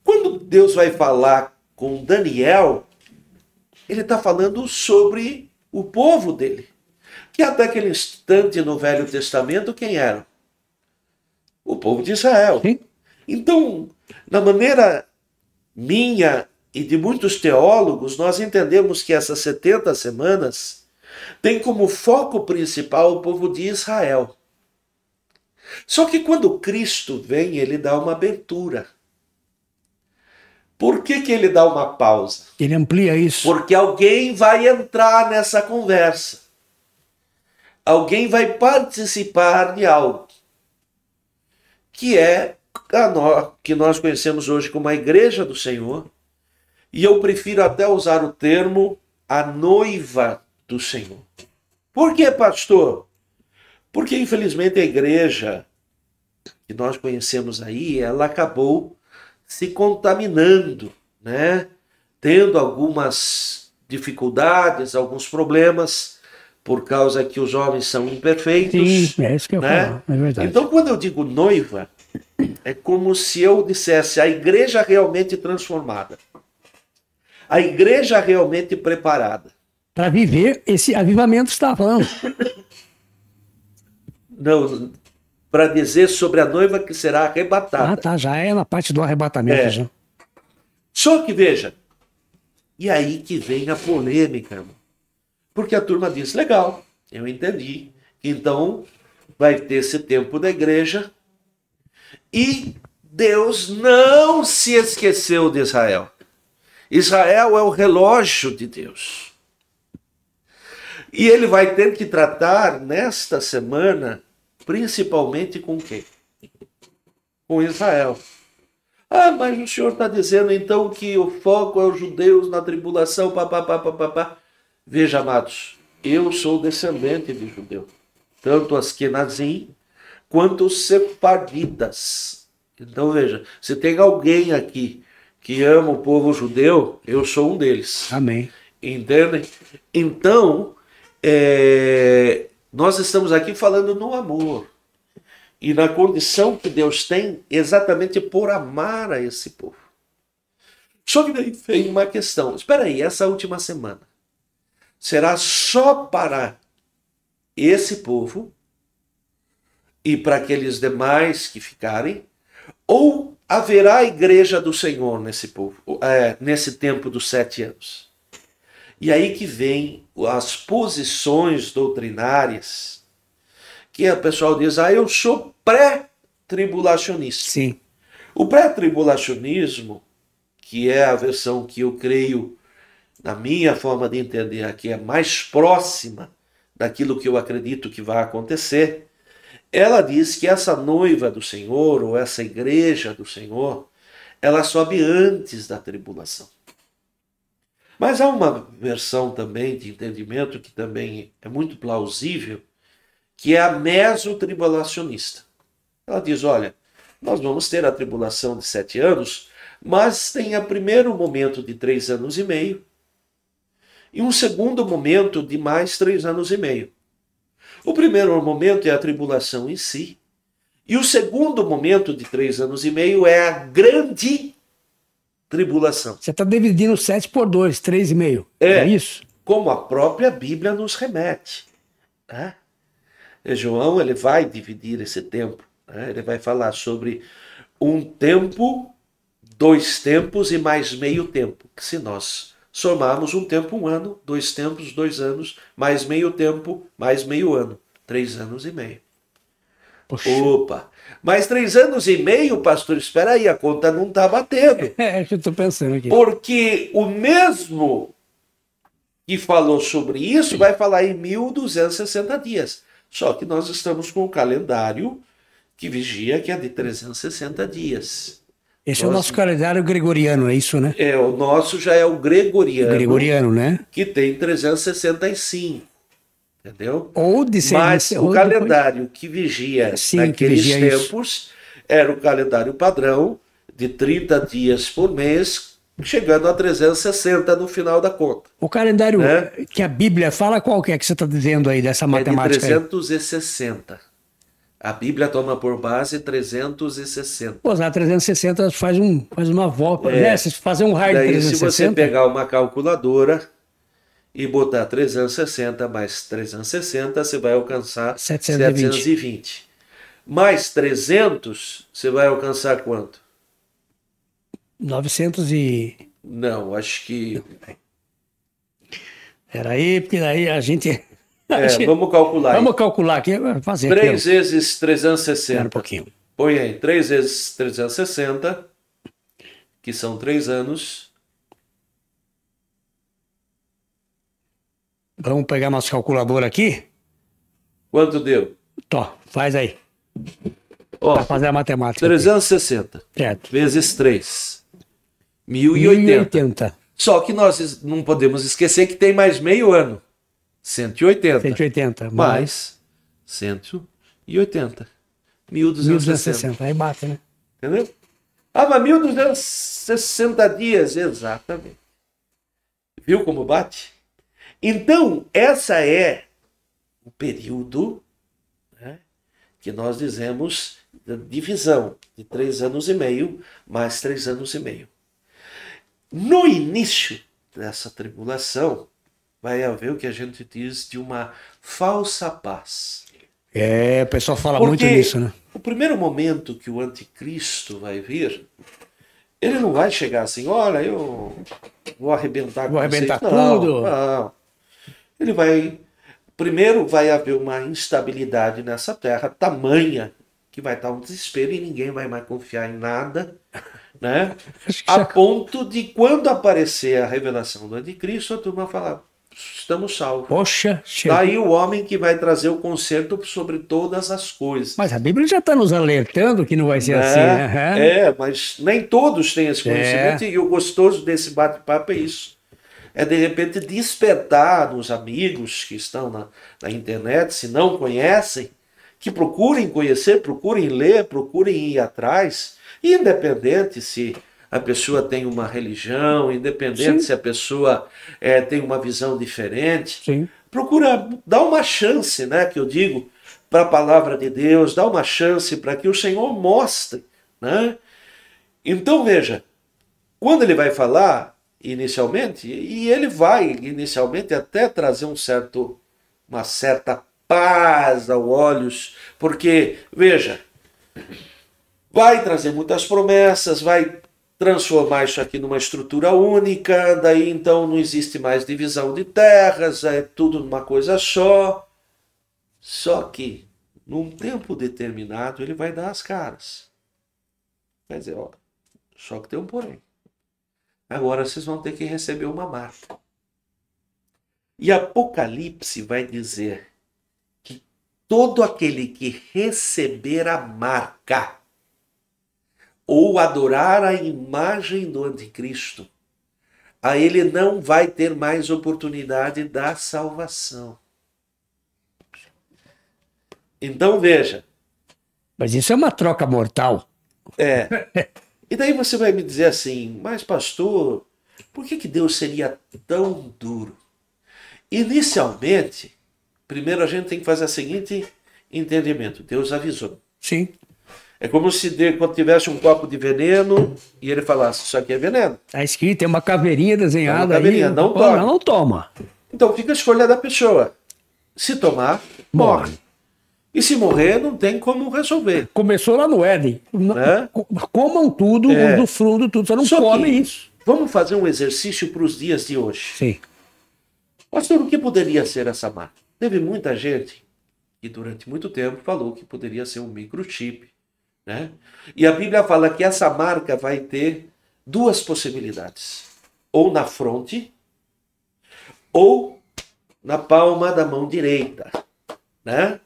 Quando Deus vai falar com Daniel, ele está falando sobre o povo dele. Que até aquele instante no Velho Testamento, quem era? O povo de Israel. Sim. Então, na maneira minha e de muitos teólogos, nós entendemos que essas 70 semanas tem como foco principal o povo de Israel. Só que quando Cristo vem, ele dá uma abertura. Por que ele dá uma pausa? Ele amplia isso. Porque alguém vai entrar nessa conversa. Alguém vai participar de algo que é que nós conhecemos hoje como a Igreja do Senhor. E eu prefiro até usar o termo a noiva do Senhor. Por que, pastor? Porque, infelizmente, a igreja que nós conhecemos aí, ela acabou se contaminando, né? Tendo algumas dificuldades, alguns problemas, por causa que os homens são imperfeitos. Sim, é isso que eu falo, é verdade. Então, quando eu digo noiva, é como se eu dissesse a igreja realmente transformada. A igreja realmente preparada. Para viver esse avivamento que você está falando. Não, para dizer sobre a noiva que será arrebatada. Já é na parte do arrebatamento. Já. Só que veja, e aí que vem a polêmica, irmão. Porque a turma diz, legal, eu entendi. Então vai ter esse tempo da igreja e Deus não se esqueceu de Israel. Israel é o relógio de Deus. E ele vai ter que tratar nesta semana, principalmente com quem? com Israel. Ah, mas o senhor está dizendo então que o foco é os judeus na tribulação, papapá. Veja, amados, eu sou descendente de judeu. Tanto Askenazim quanto os sefarditas. Então veja, se tem alguém aqui que ama o povo judeu, eu sou um deles. Amém. Entendem? Então, nós estamos aqui falando no amor. E na condição que Deus tem exatamente por amar a esse povo. Só que daí vem uma questão. Espera aí, essa última semana será só para esse povo e para aqueles demais que ficarem? Ou haverá a igreja do Senhor nesse povo, nesse tempo dos 7 anos? E aí que vem as posições doutrinárias, que o pessoal diz, eu sou pré-tribulacionista. Sim. O pré-tribulacionismo, que é a versão que eu creio, na minha forma de entender aqui, é mais próxima daquilo que eu acredito que vai acontecer, ela diz que essa noiva do Senhor, ou essa igreja do Senhor, ela sobe antes da tribulação. Mas há uma versão também de entendimento que também é muito plausível, que é a mesotribulacionista. Ela diz, olha, nós vamos ter a tribulação de 7 anos, mas tem o primeiro momento de 3 anos e meio, e um segundo momento de mais 3 anos e meio. O primeiro momento é a tribulação em si, e o segundo momento de 3 anos e meio é a grande tribulação. Você está dividindo 7 por 2, 3,5. É isso? Como a própria Bíblia nos remete. Né? E João ele vai dividir esse tempo. Né? Ele vai falar sobre um tempo, 2 tempos e mais meio tempo. Que se nós somarmos um tempo, 1 ano, 2 tempos, 2 anos, mais meio tempo, mais meio ano. 3 anos e meio. Poxa. Opa! Mas 3 anos e meio, pastor, espera aí, a conta não está batendo. É que eu estou pensando aqui. Porque o mesmo que falou sobre isso vai falar em 1260 dias. Só que nós estamos com o calendário que vigia, que é de 360 dias. Esse é o nosso calendário gregoriano, é isso, né? O nosso já é o gregoriano. Gregoriano, né? Que tem 365. Entendeu? Ou de ser, Mas o calendário que vigia naqueles tempos era o calendário padrão de 30 dias por mês, chegando a 360 no final da conta. O calendário que a Bíblia fala, qual que é que você está dizendo aí dessa matemática? É de 360. A Bíblia toma por base 360. Pô, lá 360 faz uma volta, né? Se fazer um raio de 360... se você pegar uma calculadora e botar 360 mais 360, você vai alcançar 720. Mais 300, você vai alcançar quanto? 900 e... Não, acho que... Peraí, porque daí a gente... vamos calcular. Vamos calcular aqui, fazer. 3 vezes 360. Espera um pouquinho. Põe aí, 3 vezes 360, que são 3 anos... Vamos pegar nosso calculador aqui. Quanto deu? Tó, faz aí. Ó, para fazer a matemática. 360 aqui. Certo. Vezes 3. 1080. Só que nós não podemos esquecer que tem mais meio ano. 180. 180. Mais 180. 1260. Aí bate, né? Entendeu? Mas 1260 dias, exatamente. Viu como bate? Então, essa é o período, né, que nós dizemos de divisão de 3 anos e meio mais 3 anos e meio. No início dessa tribulação, vai haver o que a gente diz de uma falsa paz. O pessoal fala muito nisso, né? O primeiro momento que o anticristo vai vir, ele não vai chegar assim, olha, eu vou arrebentar com vocês. Tudo. Não. Ele vai... Primeiro vai haver uma instabilidade nessa terra tamanha que vai estar um desespero e ninguém vai mais confiar em nada, né? A ponto de quando aparecer a revelação do anticristo, a turma falar, estamos salvos. Poxa, chegou. Daí o homem que vai trazer o conserto sobre todas as coisas. Mas a Bíblia já está nos alertando que não vai ser assim, né? Mas nem todos têm esse conhecimento, e o gostoso desse bate-papo é isso. É de repente despertar nos amigos que estão na internet, se não conhecem, que procurem conhecer, procurem ler, procurem ir atrás, independente se a pessoa tem uma religião, independente Sim. se a pessoa tem uma visão diferente. Sim. Procura dar uma chance, né, que eu digo, para a palavra de Deus, dá uma chance para que o Senhor mostre, né? Então veja, quando ele vai falar inicialmente, e ele vai inicialmente até trazer uma certa paz aos olhos, porque veja, vai trazer muitas promessas, vai transformar isso aqui numa estrutura única, daí então não existe mais divisão de terras, é tudo numa coisa só. Só que, num tempo determinado, ele vai dar as caras. Vai dizer, ó, só que tem um porém. Agora vocês vão ter que receber uma marca. E Apocalipse vai dizer que todo aquele que receber a marca ou adorar a imagem do anticristo, a ele não vai ter mais oportunidade da salvação. Então veja. Mas isso é uma troca mortal. E daí você vai me dizer assim, mas pastor, por que Deus seria tão duro? Inicialmente, primeiro a gente tem que fazer o seguinte entendimento. Deus avisou. Sim. É como se quando tivesse um copo de veneno e ele falasse, isso aqui é veneno. Está escrito, tem uma caveirinha desenhada uma caveirinha, aí. não toma. Não toma. Então fica a escolha da pessoa. Se tomar, morre. E se morrer, não tem como resolver. Começou lá no Éden. Comam tudo, usufruam tudo, só não comem isso. Vamos fazer um exercício para os dias de hoje. Sim. Pastor, o que poderia ser essa marca? Teve muita gente que durante muito tempo falou que poderia ser um microchip, né? E a Bíblia fala que essa marca vai ter duas possibilidades. Ou na fronte, ou na palma da mão direita, né?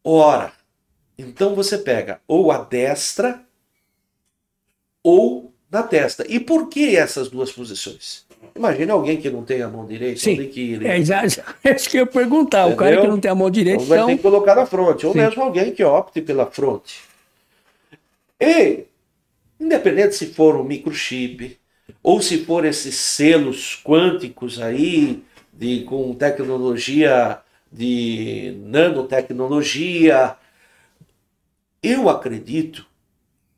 Ora, então você pega ou a destra ou na testa. E por que essas duas posições? Imagina alguém que não tem a mão direita. Sim, é isso que eu ia perguntar. Entendeu? O cara que não tem a mão direita... Então vai ter que colocar na fronte. Ou mesmo alguém que opte pela fronte. E, independente se for um microchip, ou se for esses selos quânticos aí, com tecnologia... de nanotecnologia, eu acredito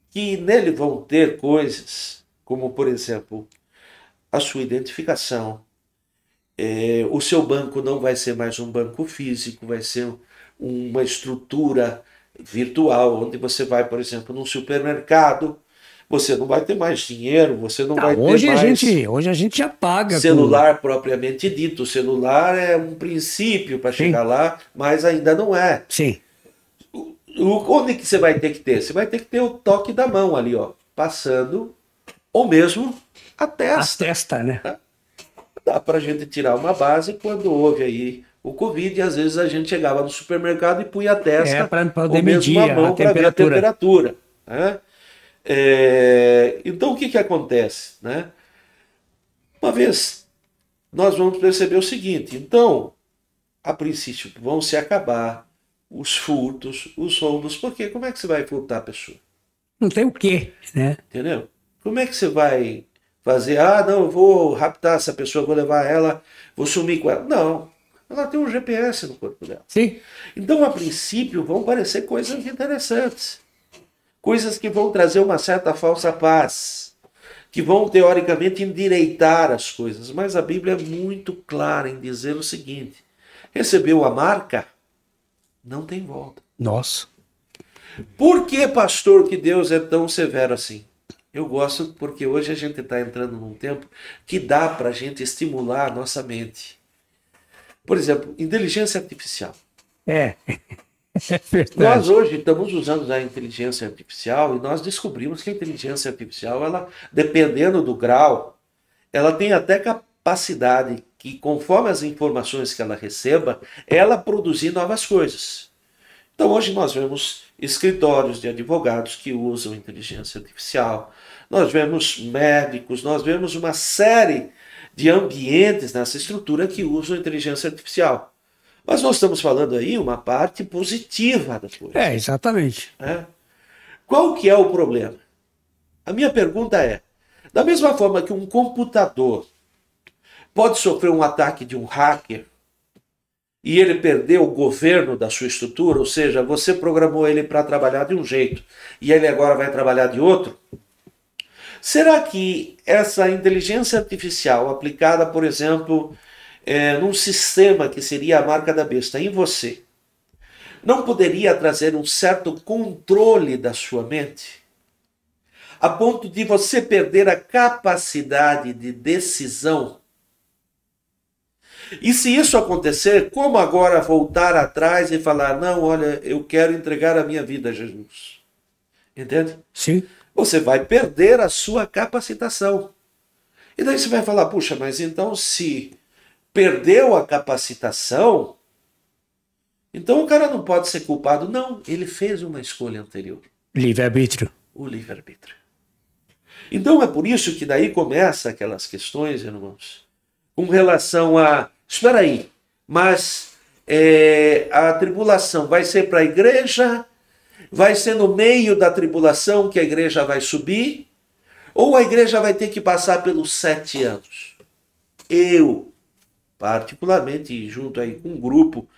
que nele vão ter coisas como, por exemplo, a sua identificação. O seu banco não vai ser mais um banco físico, vai ser uma estrutura virtual, onde você vai, por exemplo, num supermercado, você não vai ter mais dinheiro, você não vai ter mais... Hoje a gente já paga. Celular propriamente dito. O celular é um princípio para chegar lá, mas ainda não é. Sim. Onde que você vai ter que ter? Você vai ter que ter o toque da mão ali, ó, passando, ou mesmo a testa. A testa, né? Dá para a gente tirar uma base quando houve aí o Covid, e às vezes a gente chegava no supermercado e punha a testa ou mesmo a mão para ver a temperatura. Né? Então o que acontece? Né? Uma vez nós vamos perceber o seguinte, então, a princípio vão se acabar os furtos, os roubos, porque como é que você vai furtar a pessoa? Não tem o quê, né? Entendeu? Como é que você vai fazer, não, eu vou raptar essa pessoa, vou levar ela, vou sumir com ela? Não, ela tem um GPS no corpo dela. Sim. Então, a princípio, vão parecer coisas interessantes. Coisas que vão trazer uma certa falsa paz, que vão, teoricamente, endireitar as coisas. Mas a Bíblia é muito clara em dizer o seguinte, recebeu a marca, não tem volta. Nossa. Por que, pastor, que Deus é tão severo assim? Eu gosto porque hoje a gente está entrando num tempo que dá para a gente estimular a nossa mente. Por exemplo, inteligência artificial. Nós hoje estamos usando a inteligência artificial e nós descobrimos que a inteligência artificial, ela, dependendo do grau, ela tem até capacidade que, conforme as informações que ela receba, ela produzir novas coisas. Então, hoje nós vemos escritórios de advogados que usam inteligência artificial, nós vemos médicos, nós vemos uma série de ambientes nessa estrutura que usam inteligência artificial. Mas nós estamos falando aí uma parte positiva da coisa. Exatamente. Qual que é o problema? A minha pergunta é, da mesma forma que um computador pode sofrer um ataque de um hacker e ele perder o governo da sua estrutura, ou seja, você programou ele para trabalhar de um jeito e ele agora vai trabalhar de outro, será que essa inteligência artificial aplicada, por exemplo, num sistema que seria a marca da besta em você, não poderia trazer um certo controle da sua mente? A ponto de você perder a capacidade de decisão? E se isso acontecer, como agora voltar atrás e falar, não, olha, eu quero entregar a minha vida a Jesus? Entende? Sim. Você vai perder a sua capacitação. E daí você vai falar, puxa, mas então se perdeu a capacitação, então o cara não pode ser culpado. Não, ele fez uma escolha anterior. Livre-arbítrio. O livre-arbítrio. Então é por isso que daí começa aquelas questões, irmãos, com relação a, espera aí, mas a tribulação vai ser para a igreja, vai ser no meio da tribulação que a igreja vai subir, ou a igreja vai ter que passar pelos 7 anos? Eu, particularmente, junto aí com um grupo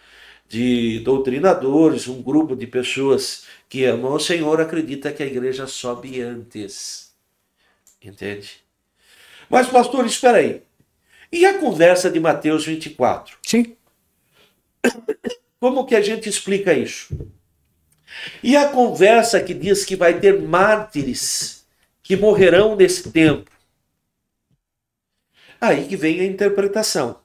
de doutrinadores, um grupo de pessoas que amam o Senhor, acredita que a igreja sobe antes. Entende? Mas, pastor, espera aí. E a conversa de Mateus 24? Sim. Como que a gente explica isso? E a conversa que diz que vai ter mártires que morrerão nesse tempo? Aí que vem a interpretação.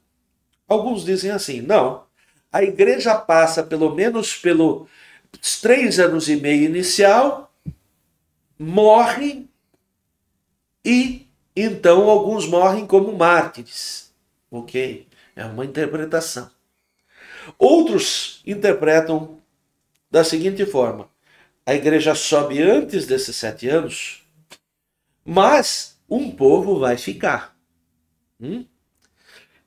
Alguns dizem assim, não, a igreja passa pelo menos pelos 3 anos e meio inicial, morre, e então alguns morrem como mártires. Ok? É uma interpretação. Outros interpretam da seguinte forma, a igreja sobe antes desses 7 anos, mas um povo vai ficar.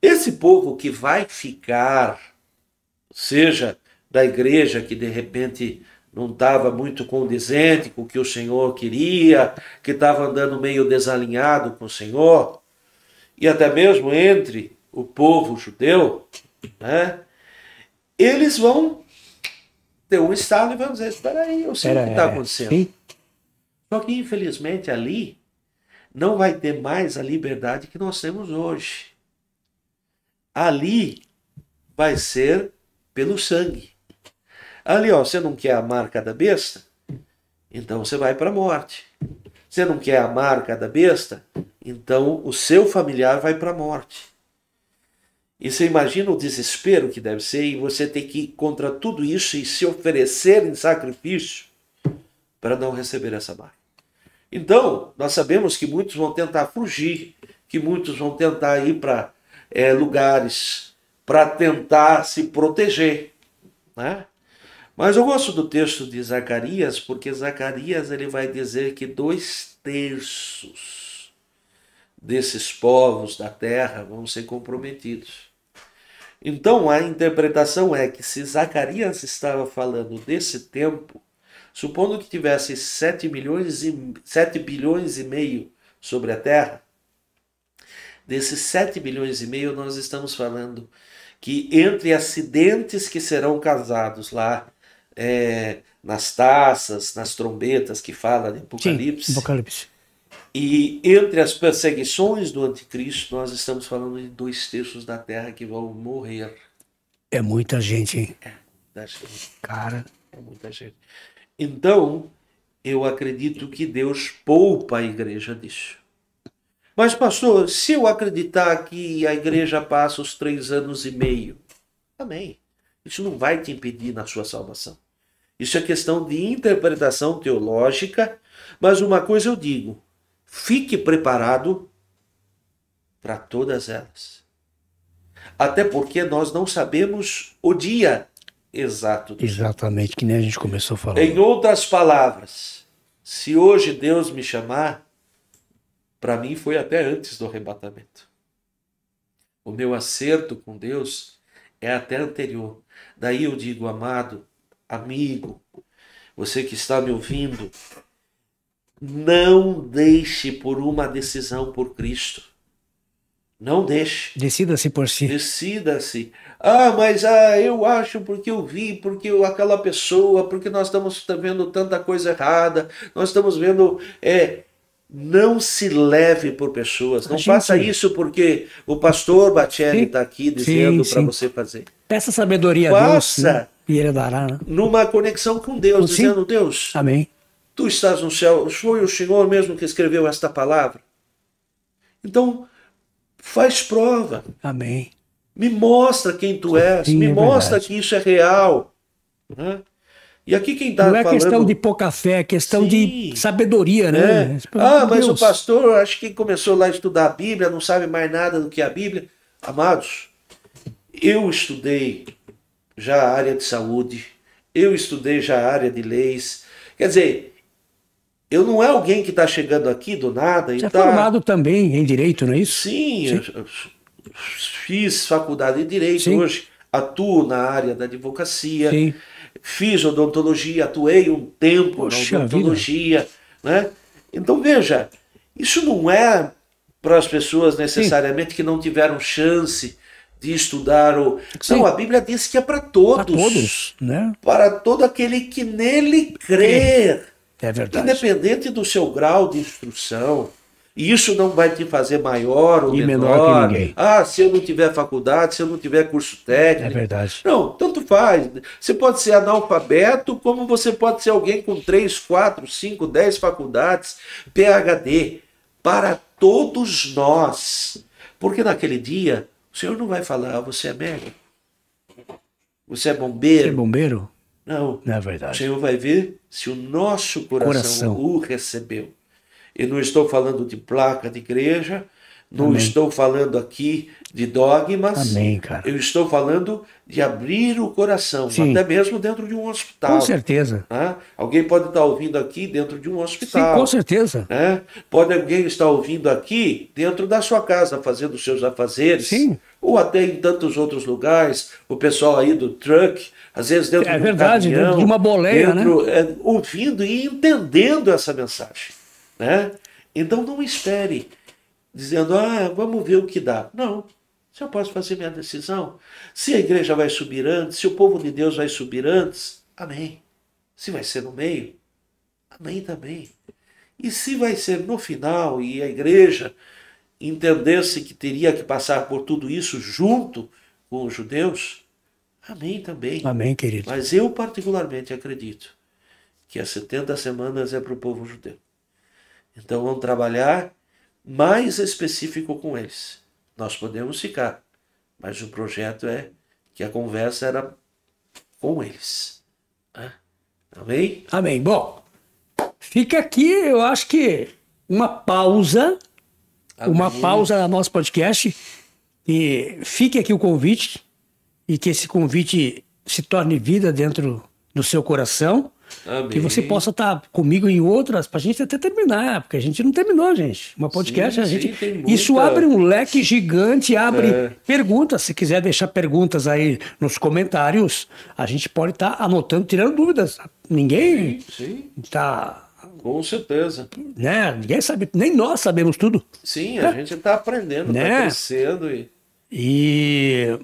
Esse povo que vai ficar, seja da igreja que de repente não estava muito condizente com o que o Senhor queria, que estava andando meio desalinhado com o Senhor, e até mesmo entre o povo judeu, né, eles vão ter um estalo e vão dizer, espera aí, eu sei o que está acontecendo. Sim. Só que infelizmente ali não vai ter mais a liberdade que nós temos hoje. Ali vai ser pelo sangue. Ali, ó, você não quer a marca da besta? Então você vai para a morte. Você não quer a marca da besta? Então o seu familiar vai para a morte. E você imagina o desespero que deve ser e você ter que ir contra tudo isso e se oferecer em sacrifício para não receber essa marca. Então, nós sabemos que muitos vão tentar fugir, que muitos vão tentar ir para lugares para tentar se proteger, né? Mas eu gosto do texto de Zacarias, porque Zacarias ele vai dizer que 2/3 desses povos da terra vão ser comprometidos. Então a interpretação é que se Zacarias estava falando desse tempo, supondo que tivesse 7 bilhões e meio sobre a terra, desses 7 bilhões e meio nós estamos falando que entre acidentes que serão causados lá, nas taças, nas trombetas que fala de Apocalipse, sim, Apocalipse, e entre as perseguições do anticristo, nós estamos falando de 2/3 da terra que vão morrer. É muita gente, hein? Muita gente. Cara. É muita gente. Então, eu acredito que Deus poupa a igreja disso. Mas, pastor, se eu acreditar que a igreja passa os 3 anos e meio, amém. Isso não vai te impedir na sua salvação. Isso é questão de interpretação teológica, mas uma coisa eu digo, fique preparado para todas elas. Até porque nós não sabemos o dia exato do Senhor. Exatamente, que nem a gente começou falando. Em outras palavras, se hoje Deus me chamar, para mim foi até antes do arrebatamento. O meu acerto com Deus é até anterior. Daí eu digo, amado, amigo, você que está me ouvindo, não deixe por uma decisão por Cristo. Não deixe. Decida-se por si. Decida-se. Mas eu acho porque eu vi, porque aquela pessoa, porque nós estamos vendo tanta coisa errada, nós estamos vendo... Não se leve por pessoas. Não faça isso porque o pastor Batelli está aqui dizendo para você fazer. Peça sabedoria a Deus, né? E Ele dará. Né? Numa conexão com Deus, dizendo, Deus, amém. Tu estás no céu, foi o Senhor mesmo que escreveu esta palavra. Então, faz prova. Amém. Me mostra quem Tu és, me mostra que isso é real. Né? E aqui quem está falando... Não é questão de pouca fé, é questão de sabedoria, né? Mas o pastor, acho que começou lá a estudar a Bíblia, não sabe mais nada do que a Bíblia. Amados, eu estudei já a área de saúde, eu estudei já a área de leis. Quer dizer, eu não é alguém que está chegando aqui do nada e Você é formado também em Direito, não é isso? Sim. Eu fiz faculdade de Direito, hoje atuo na área da advocacia. Sim. Fiz odontologia, atuei um tempo na odontologia, né? Então veja, isso não é para as pessoas necessariamente que não tiveram chance de estudar o... Não, a Bíblia diz que é para todos. Para todos, né? Para todo aquele que nele crer. É verdade. Independente do seu grau de instrução. E isso não vai te fazer maior ou menor que ninguém. Se eu não tiver faculdade, se eu não tiver curso técnico. É verdade. Não, tanto faz. Você pode ser analfabeto, como você pode ser alguém com 3, 4, 5, 10 faculdades, PhD. Para todos nós. Porque naquele dia, o Senhor não vai falar, você é médico? Você é bombeiro? Você é bombeiro? Não. Não é verdade. O Senhor vai ver se o nosso coração o recebeu. Eu não estou falando de placa de igreja, não estou falando aqui de dogmas. Amém, cara. Eu estou falando de abrir o coração, até mesmo dentro de um hospital. Com certeza. Né? Alguém pode estar ouvindo aqui dentro de um hospital. Sim, com certeza. Né? Pode alguém estar ouvindo aqui dentro da sua casa, fazendo seus afazeres. Sim. Ou até em tantos outros lugares, o pessoal aí do truck, às vezes dentro de um verdade, caminhão, dentro de uma boleia, ouvindo e entendendo essa mensagem. Né? Então não espere dizendo, vamos ver o que dá. Não, se eu posso fazer minha decisão, se a igreja vai subir antes, se o povo de Deus vai subir antes, amém. Se vai ser no meio, amém também. E se vai ser no final e a igreja entendesse que teria que passar por tudo isso junto com os judeus, amém também. Amém, querido. Mas eu particularmente acredito que as 70 semanas é para o povo judeu. Então vamos trabalhar mais específico com eles. Nós podemos ficar, mas o projeto é que a conversa era com eles. Amém? Amém. Bom, fica aqui, eu acho que uma pausa, no nosso podcast, e fique aqui o convite, e que esse convite se torne vida dentro do seu coração. Amém. Que você possa estar comigo em outras, para a gente até terminar, porque a gente não terminou, gente. Uma podcast, isso abre um leque gigante, abre perguntas. Se quiser deixar perguntas aí nos comentários, a gente pode estar anotando, tirando dúvidas. Ninguém está... Com certeza. Né? Ninguém sabe, nem nós sabemos tudo. Sim, a gente está aprendendo, está crescendo. E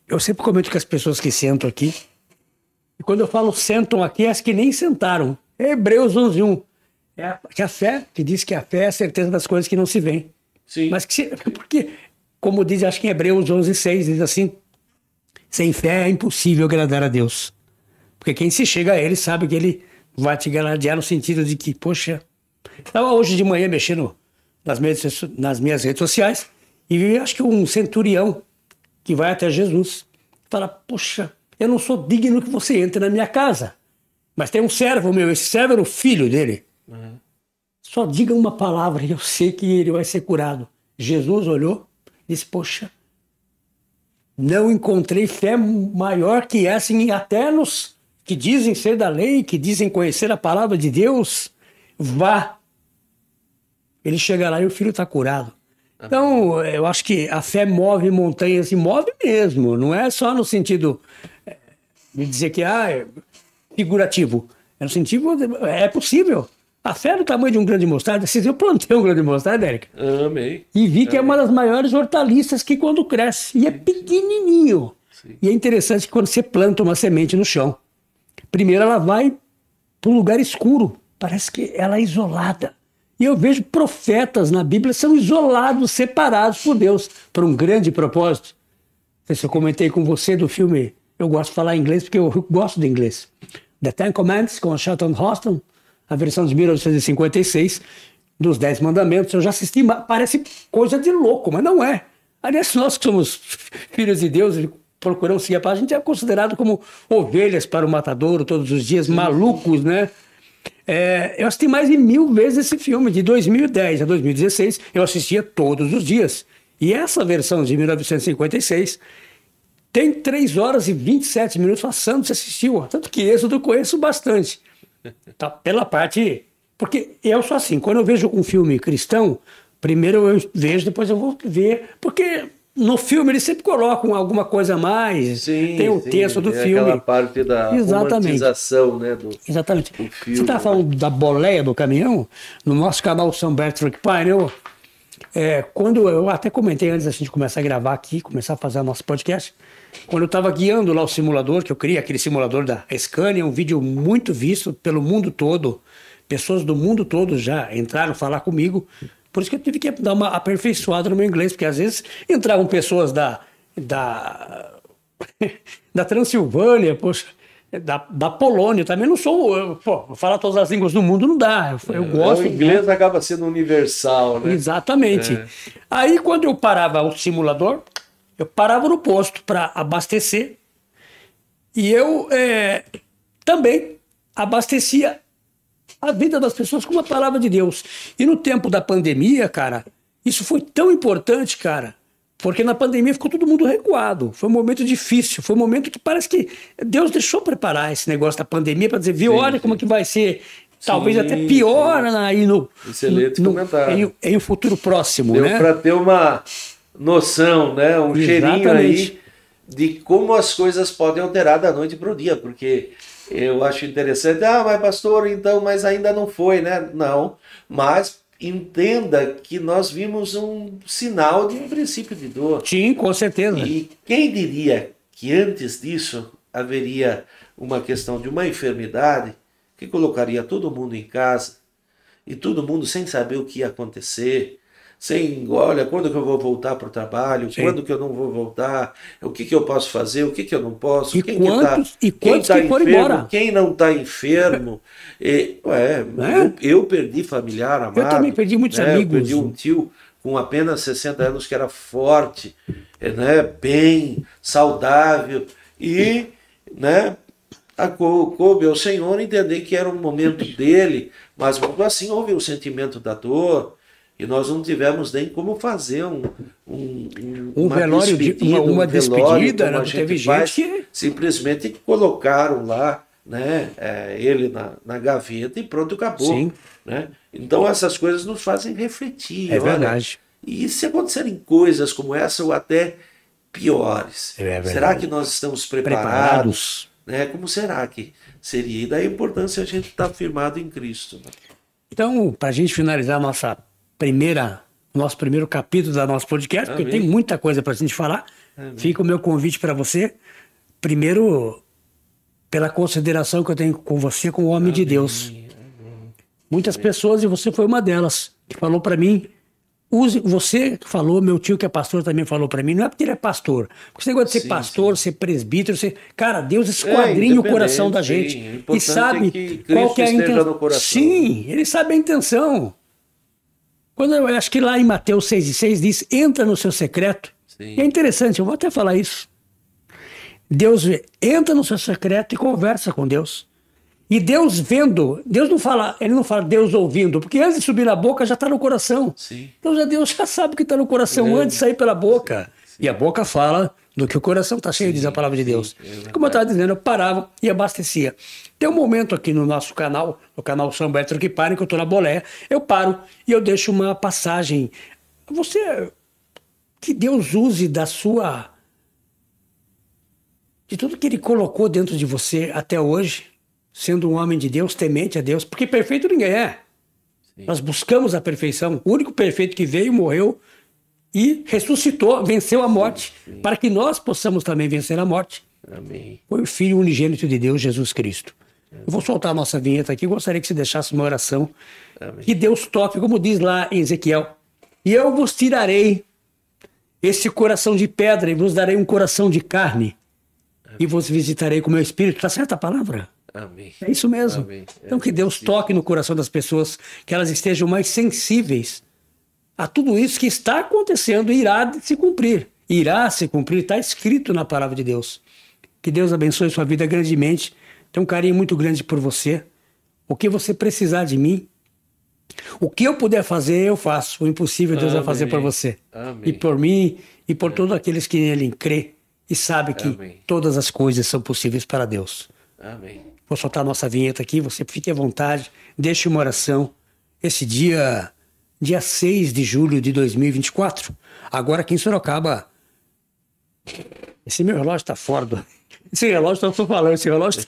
eu sempre comento com as pessoas que sentam aqui, e quando eu falo sentam aqui, é as que nem sentaram. É Hebreus 11:1. É a fé, que diz que a fé é a certeza das coisas que não se veem. Sim. Mas porque, como diz, acho que em Hebreus 11:6, diz assim, sem fé é impossível agradar a Deus. Porque quem se chega a Ele sabe que Ele vai te agradar no sentido de que, poxa... Estava hoje de manhã mexendo nas minhas redes sociais e vi, acho que um centurião que vai até Jesus. Fala, poxa... Eu não sou digno que você entre na minha casa. Mas tem um servo meu, esse servo era o filho dele. Só diga uma palavra e eu sei que ele vai ser curado. Jesus olhou e disse, poxa, Não encontrei fé maior que essa em até nos que dizem ser da lei, que dizem conhecer a palavra de Deus. Vá. Ele chega lá e o filho está curado. Então, eu acho que a fé move montanhas e move mesmo. Não é só no sentido de dizer que é figurativo. É no sentido, é possível. A fé é do tamanho de um grão de mostarda. Eu plantei um grão de mostarda, Érica. Amei. E vi que é uma das maiores hortaliças que quando cresce. E é pequenininho. Sim. E é interessante que quando você planta uma semente no chão, primeiro ela vai para um lugar escuro. Parece que ela é isolada. E eu vejo profetas na Bíblia são isolados, separados por Deus, por um grande propósito. Não sei se eu comentei com você do filme, eu gosto de falar inglês porque eu gosto de inglês. The Ten Commandments, com Charlton Heston, a versão de 1956, dos 10 Mandamentos. Eu já assisti, parece coisa de louco, mas não é. Aliás, nós que somos filhos de Deus, procuramos seguir a paz, a gente é considerado como ovelhas para o matadouro todos os dias, malucos, né? Eu assisti mais de 1000 vezes esse filme, de 2010 a 2016, eu assistia todos os dias. E essa versão de 1956 tem 3 horas e 27 minutos. Passando, você assistiu, tanto que Êxodo eu conheço bastante. Tá, pela parte... Porque eu sou assim, quando eu vejo um filme cristão, primeiro eu vejo, depois eu vou ver, porque no filme eles sempre colocam alguma coisa a mais, tem o texto do filme. Aquela parte da romantização, né, Exatamente. Do filme. Você estava falando da boleia do caminhão? No nosso canal Samber Truck Pioneer, quando eu até comentei antes da gente começar a gravar aqui, começar a fazer o nosso podcast, quando eu estava guiando lá o simulador, que eu criei aquele simulador da Scania, um vídeo muito visto pelo mundo todo, pessoas do mundo todo já entraram falar comigo. Por isso que eu tive que dar uma aperfeiçoada no meu inglês, porque às vezes entravam pessoas da Transilvânia, poxa, da Polônia. Também não sou... falar todas as línguas do mundo não dá. Eu gosto... O inglês acaba sendo universal, né? Exatamente. Aí, quando eu parava o simulador, eu parava no posto para abastecer e eu também abastecia a vida das pessoas com a palavra de Deus. E no tempo da pandemia, cara, isso foi tão importante, cara, porque na pandemia ficou todo mundo recuado. Foi um momento difícil, foi um momento que parece que Deus deixou preparar esse negócio da pandemia para dizer, viu, olha como é que vai ser, talvez até pior aí Excelente comentário. Em um futuro próximo. Deu, né? Para ter uma noção, né, um cheirinho aí de como as coisas podem alterar da noite para o dia, porque... Eu acho interessante, mas pastor, então, mas ainda não foi, né? Não, mas entenda que nós vimos um sinal de um princípio de dor. Sim, com certeza. E quem diria que antes disso haveria uma questão de uma enfermidade que colocaria todo mundo em casa e todo mundo sem saber o que ia acontecer, sem, olha, quando que eu vou voltar para o trabalho, Sim. quando que eu não vou voltar, o que que eu posso fazer, o que que eu não posso, e quem quantos que foram embora? Quem não está enfermo. Eu perdi familiar amado. Eu também perdi muitos amigos. Eu perdi um tio com apenas 60 anos que era forte, né, bem, saudável e, né, coube ao Senhor entender que era um momento dele, mas mesmo assim houve o sentimento da dor. E nós não tivemos nem como fazer uma velório, uma despedida, né? Teve gente que... Simplesmente colocaram lá, né, ele na gaveta e pronto, acabou. Sim. Né? Então essas coisas nos fazem refletir. É verdade. E se acontecerem coisas como essa ou até piores, será que nós estamos preparados? Né? Como será que seria? E daí a importância a gente estar firmado em Cristo. Né? Então, para a gente finalizar nosso primeiro capítulo da nosso podcast, porque tem muita coisa para a gente falar. Fica o meu convite para você. Primeiro, pela consideração que eu tenho com você como homem de Deus. Muitas pessoas, e você foi uma delas, que falou para mim, você falou, meu tio que é pastor também falou para mim, não é porque ele é pastor, porque esse negócio de ser pastor, ser presbítero, cara, Deus esquadrinha o coração da gente e sabe qual que é a intenção. Sim, ele sabe a intenção. Quando eu acho que lá em Mateus 6,6 diz, entra no seu secreto. Sim. E é interessante, eu vou até falar isso. Deus entra no seu secreto e conversa com Deus. E Deus vendo, ele não fala Deus ouvindo, porque antes de subir na boca já está no coração. Sim. Então Deus já sabe o que está no coração antes de sair pela boca. Sim. E a boca fala do que o coração está cheio, diz a palavra de Deus. Sim, Como eu estava dizendo, eu parava e abastecia. Tem um momento aqui no nosso canal, no canal Samuel Truque Pare, que eu estou na bolé, eu paro e eu deixo uma passagem. Você, que Deus use de tudo que Ele colocou dentro de você até hoje, sendo um homem de Deus, temente a Deus, porque perfeito ninguém é. Sim. Nós buscamos a perfeição. O único perfeito que veio, morreu e ressuscitou, venceu a morte, sim, para que nós possamos também vencer a morte. Amém. Foi o Filho unigênito de Deus, Jesus Cristo. Amém. Eu vou soltar a nossa vinheta aqui, gostaria que você deixasse uma oração. Amém. Que Deus toque, como diz lá em Ezequiel, e eu vos tirarei esse coração de pedra e vos darei um coração de carne. Amém. E vos visitarei com o meu espírito. Está certa a palavra? Amém. É isso mesmo. Amém. Então que Deus toque no coração das pessoas, que elas estejam mais sensíveis a tudo isso que está acontecendo e irá se cumprir. Irá se cumprir, está escrito na palavra de Deus. Que Deus abençoe sua vida grandemente. Tem um carinho muito grande por você. O que você precisar de mim, o que eu puder fazer, eu faço. O impossível Deus vai fazer por você. Amém. E por mim, e por todos aqueles que nele crê e sabe que Amém. Todas as coisas são possíveis para Deus. Amém. Vou soltar a nossa vinheta aqui, você fique à vontade, deixe uma oração. Esse dia 6 de julho de 2024, agora aqui em Sorocaba, esse meu relógio está fora do... Esse relógio, não estou falando, esse relógio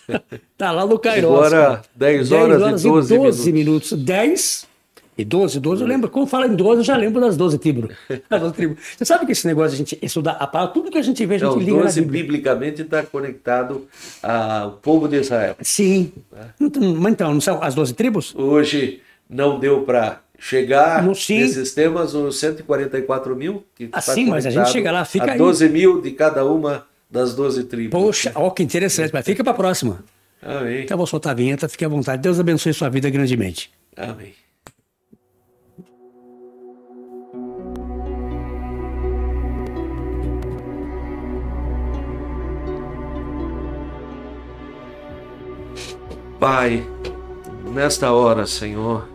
está lá no Kairos. Agora, 10 horas e 12 minutos. 10 e 12, eu lembro, quando fala em 12, eu já lembro das 12 tribos. Você sabe que esse negócio, a gente estudar a palavra, tudo que a gente vê, a gente liga na 12 Bíblia. biblicamente está conectado ao povo de Israel. Sim. Então, não são as 12 tribos? Hoje não deu para chegar Sim. nesses temas, os 144 mil. Que sim, mas a gente chega lá, fica a 12 mil de cada uma das 12 tribos. Poxa, ó, que interessante, mas fica para a próxima. Amém. Então eu vou soltar a vinheta, fique à vontade. Deus abençoe sua vida grandemente. Amém. Pai, nesta hora, Senhor,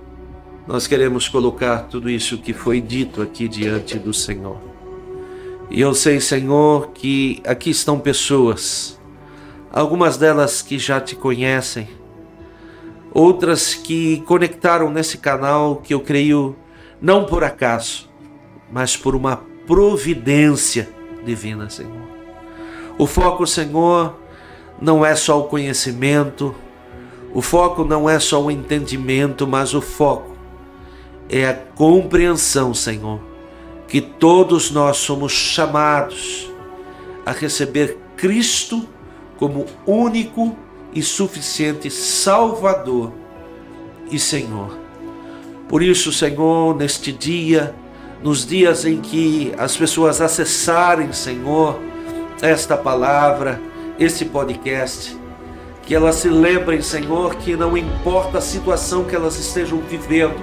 nós queremos colocar tudo isso que foi dito aqui diante do Senhor. E eu sei, Senhor, que aqui estão pessoas, algumas delas que já te conhecem, outras que conectaram nesse canal, que eu creio não por acaso, mas por uma providência divina, Senhor. O foco, Senhor, não é só o conhecimento, o foco não é só o entendimento, mas o foco é a compreensão, Senhor, que todos nós somos chamados a receber Cristo como único e suficiente Salvador e Senhor. Por isso, Senhor, neste dia, nos dias em que as pessoas acessarem, Senhor, esta palavra, esse podcast, que elas se lembrem, Senhor, que não importa a situação que elas estejam vivendo,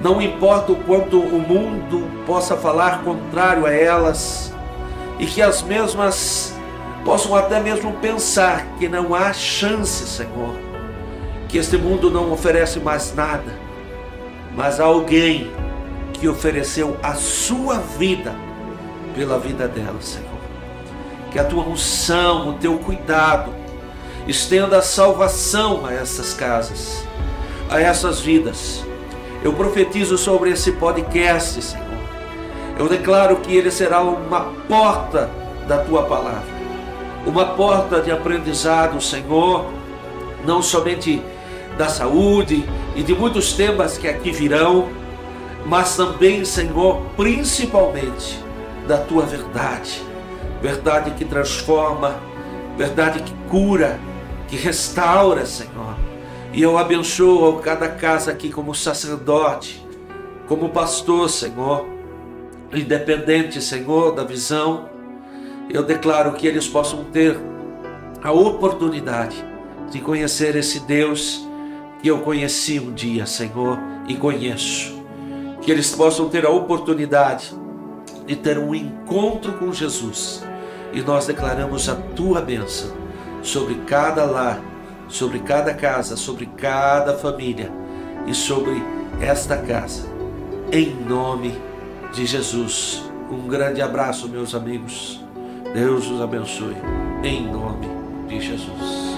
não importa o quanto o mundo possa falar contrário a elas, e que as mesmas possam até mesmo pensar que não há chance, Senhor, que este mundo não oferece mais nada, mas há alguém que ofereceu a sua vida pela vida delas, Senhor. Que a tua unção, o teu cuidado, estenda a salvação a essas casas, a essas vidas. Eu profetizo sobre esse podcast, Senhor. Eu declaro que ele será uma porta da tua palavra, uma porta de aprendizado, Senhor, não somente da saúde e de muitos temas que aqui virão, mas também, Senhor, principalmente da tua verdade, verdade que transforma, verdade que cura, que restaura, Senhor. E eu abençoo cada casa aqui como sacerdote, como pastor, Senhor, independente, Senhor, da visão. Eu declaro que eles possam ter a oportunidade de conhecer esse Deus que eu conheci um dia, Senhor, e conheço. Que eles possam ter a oportunidade de ter um encontro com Jesus. E nós declaramos a tua bênção sobre cada lar, sobre cada casa, sobre cada família e sobre esta casa. Em nome de Jesus. Um grande abraço, meus amigos. Deus os abençoe, em nome de Jesus.